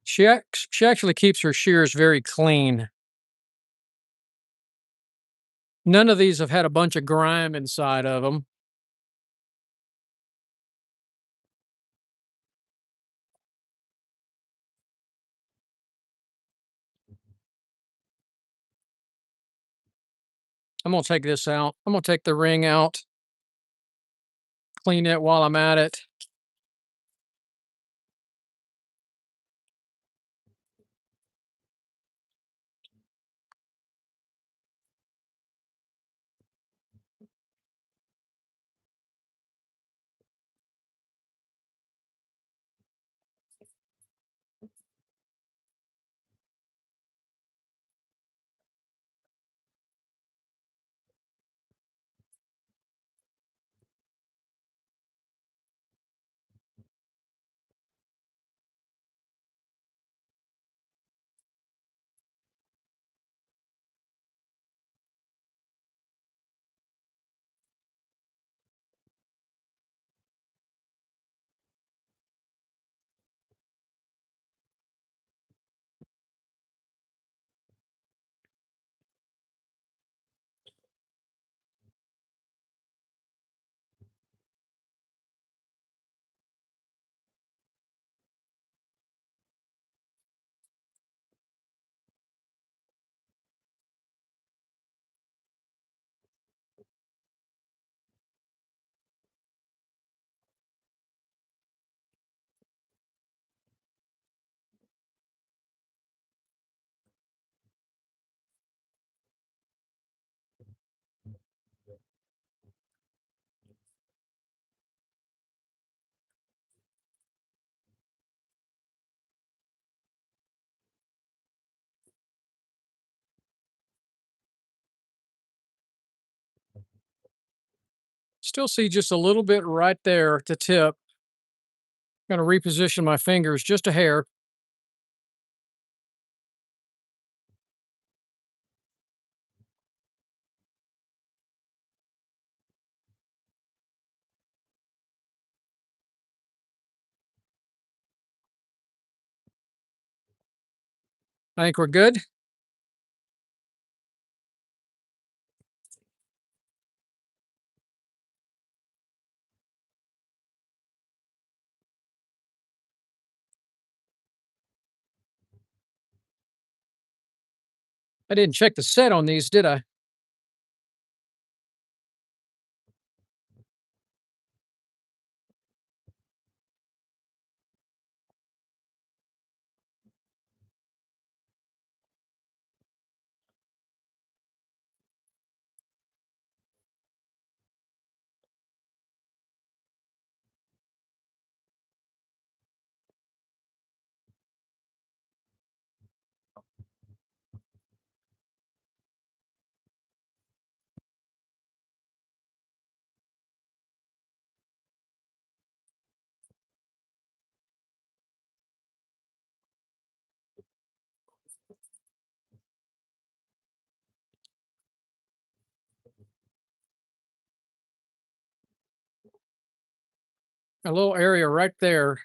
S1: She actually keeps her shears very clean. None of these have had a bunch of grime inside of them. I'm gonna take this out. I'm gonna take the ring out, clean it while I'm at it. Still see just a little bit right there at the tip. Gonna reposition my fingers just a hair. I think we're good. I didn't check the set on these, did I? A little area right there.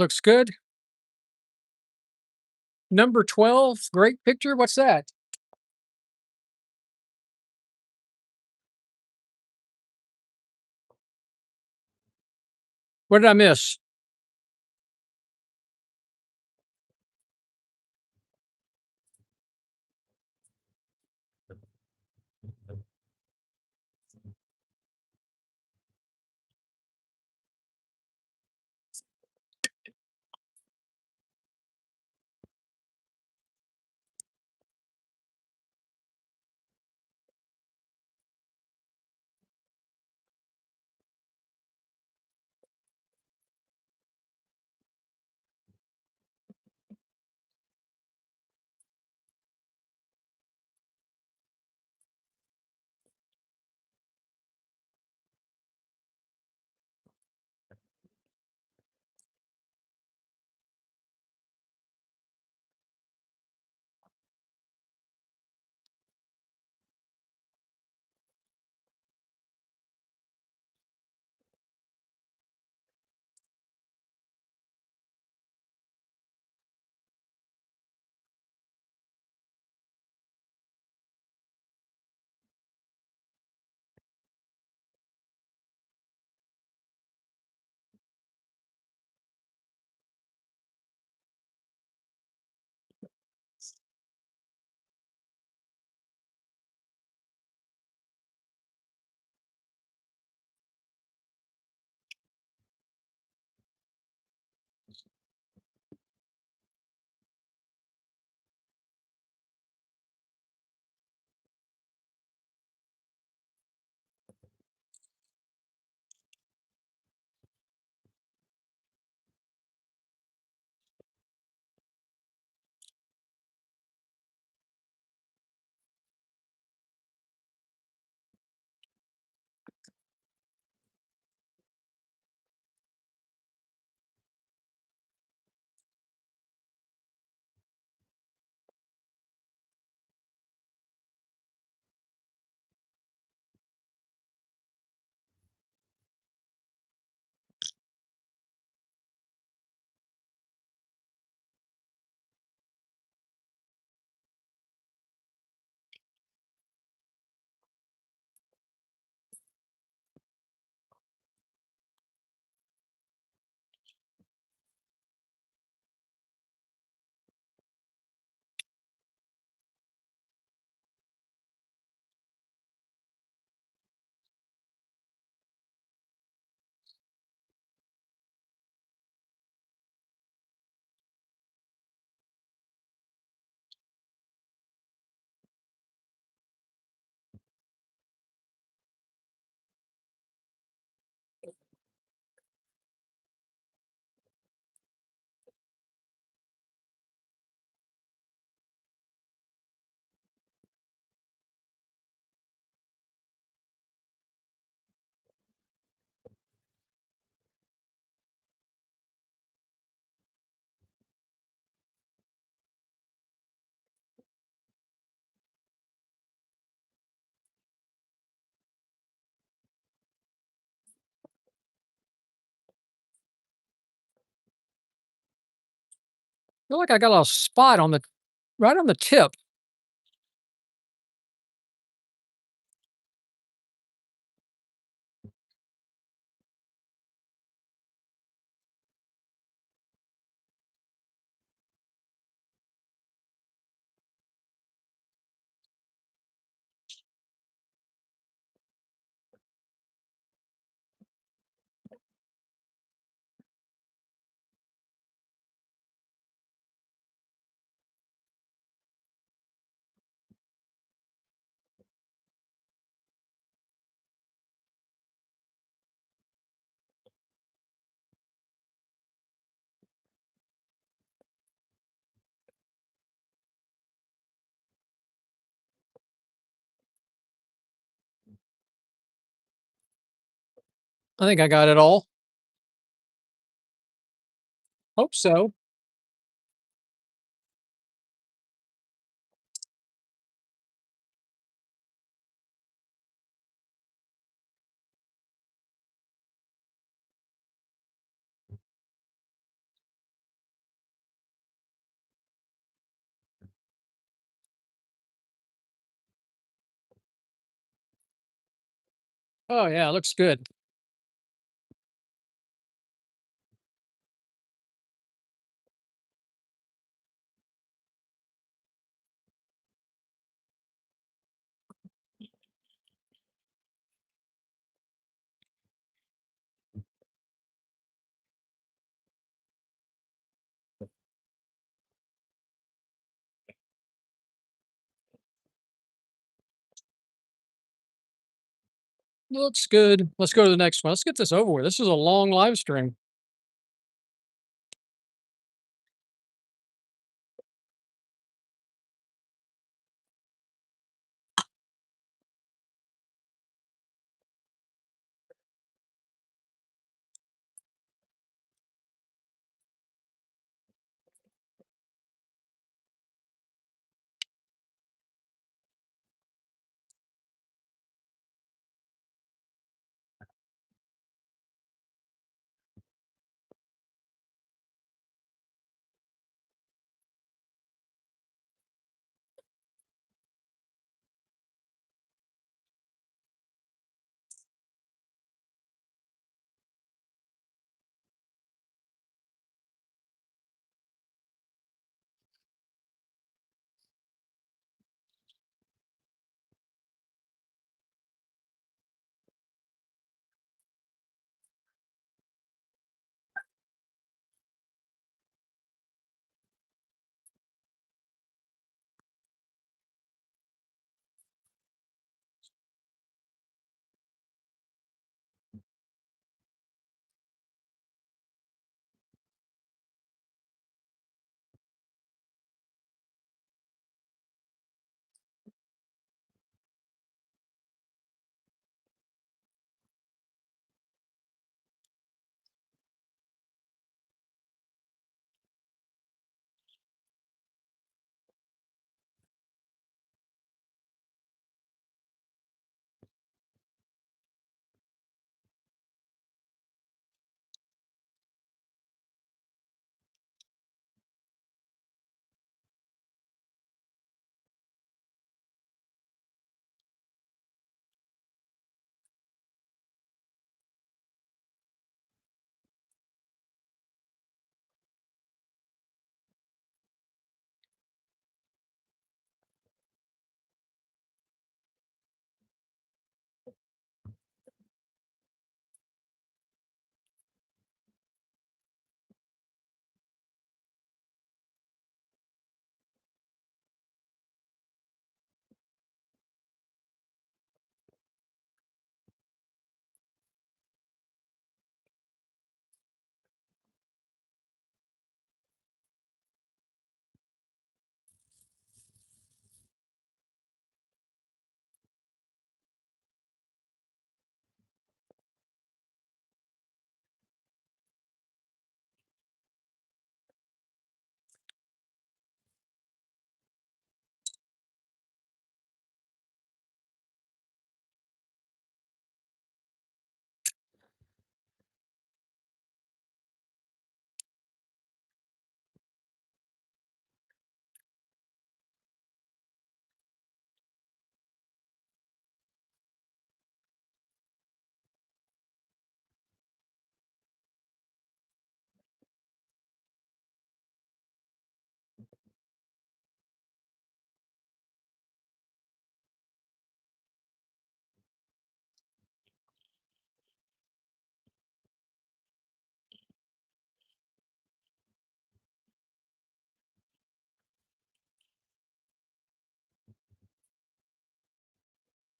S1: Looks good. Number 12, great picture. What's that? What did I miss? Feel like I got a little spot on the right on the tip. I think I got it all. Hope so. Oh yeah, looks good. Looks good. Let's go to the next one. Let's get this over with. This is a long live stream.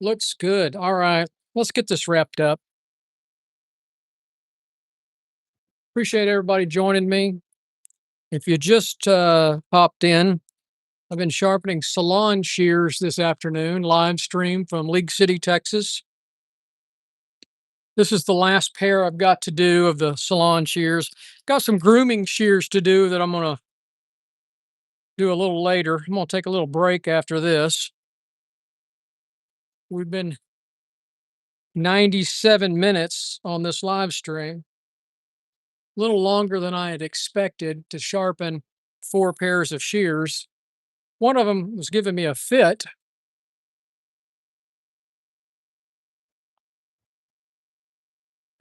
S1: Looks good. All right. Let's get this wrapped up. Appreciate everybody joining me. If you just popped in, I've been sharpening Salon shears this afternoon, live stream from League City, Texas. This is the last pair I've got to do of the Salon shears. Got some grooming shears to do that I'm going to do a little later. I'm going to take a little break after this. We've been 97 minutes on this live stream, a little longer than I had expected to sharpen 4 pairs of shears. One of them was giving me a fit.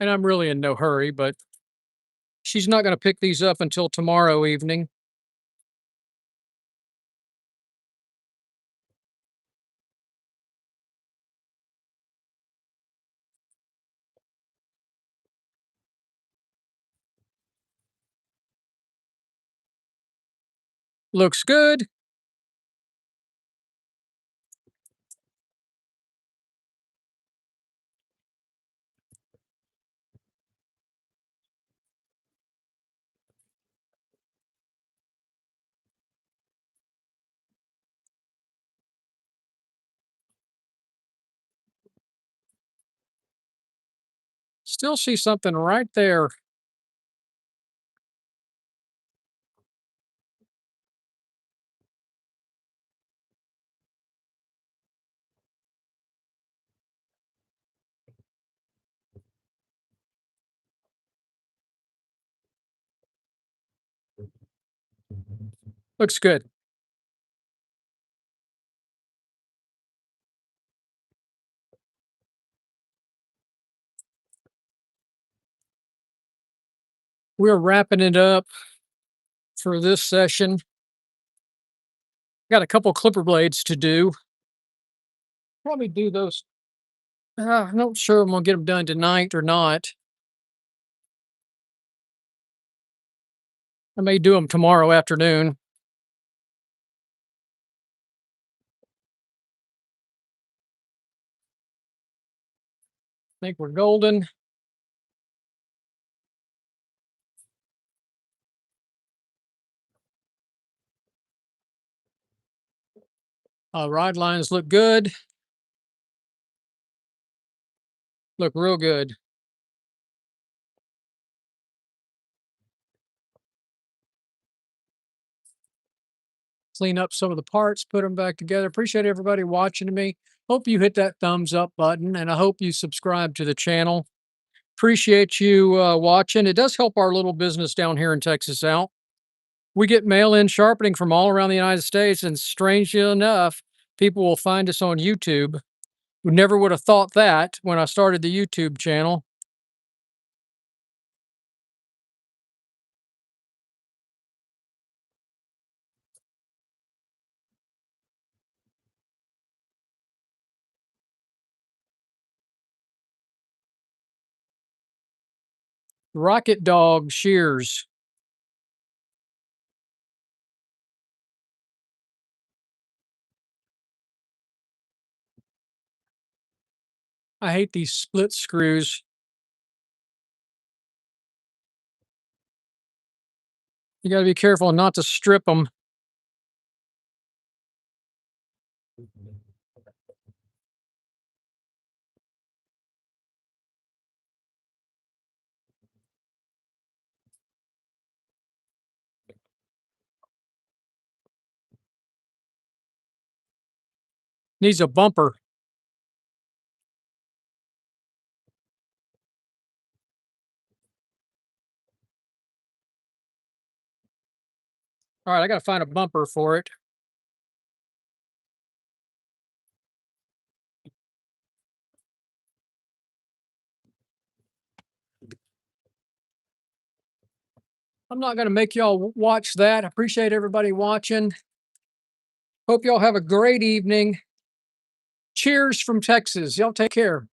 S1: And I'm really in no hurry, but she's not going to pick these up until tomorrow evening. Looks good. Still see something right there. Looks good. We're wrapping it up for this session. Got a couple clipper blades to do. Probably do those. I'm not sure I'm going to get them done tonight or not. I may do them tomorrow afternoon. Think we're golden. Rod lines look good. Look real good. Clean up some of the parts, put them back together. Appreciate everybody watching me. Hope you hit that thumbs up button, and I hope you subscribe to the channel. Appreciate you watching. It does help our little business down here in Texas out. We get mail-in sharpening from all around the United States, and strangely enough, people will find us on YouTube. We never would have thought that when I started the YouTube channel. Rocket Dog Shears. I hate these split screws. You got to be careful not to strip them. Needs a bumper. All right, I got to find a bumper for it. I'm not going to make y'all watch that. I appreciate everybody watching. Hope y'all have a great evening. Cheers from Texas. Y'all take care.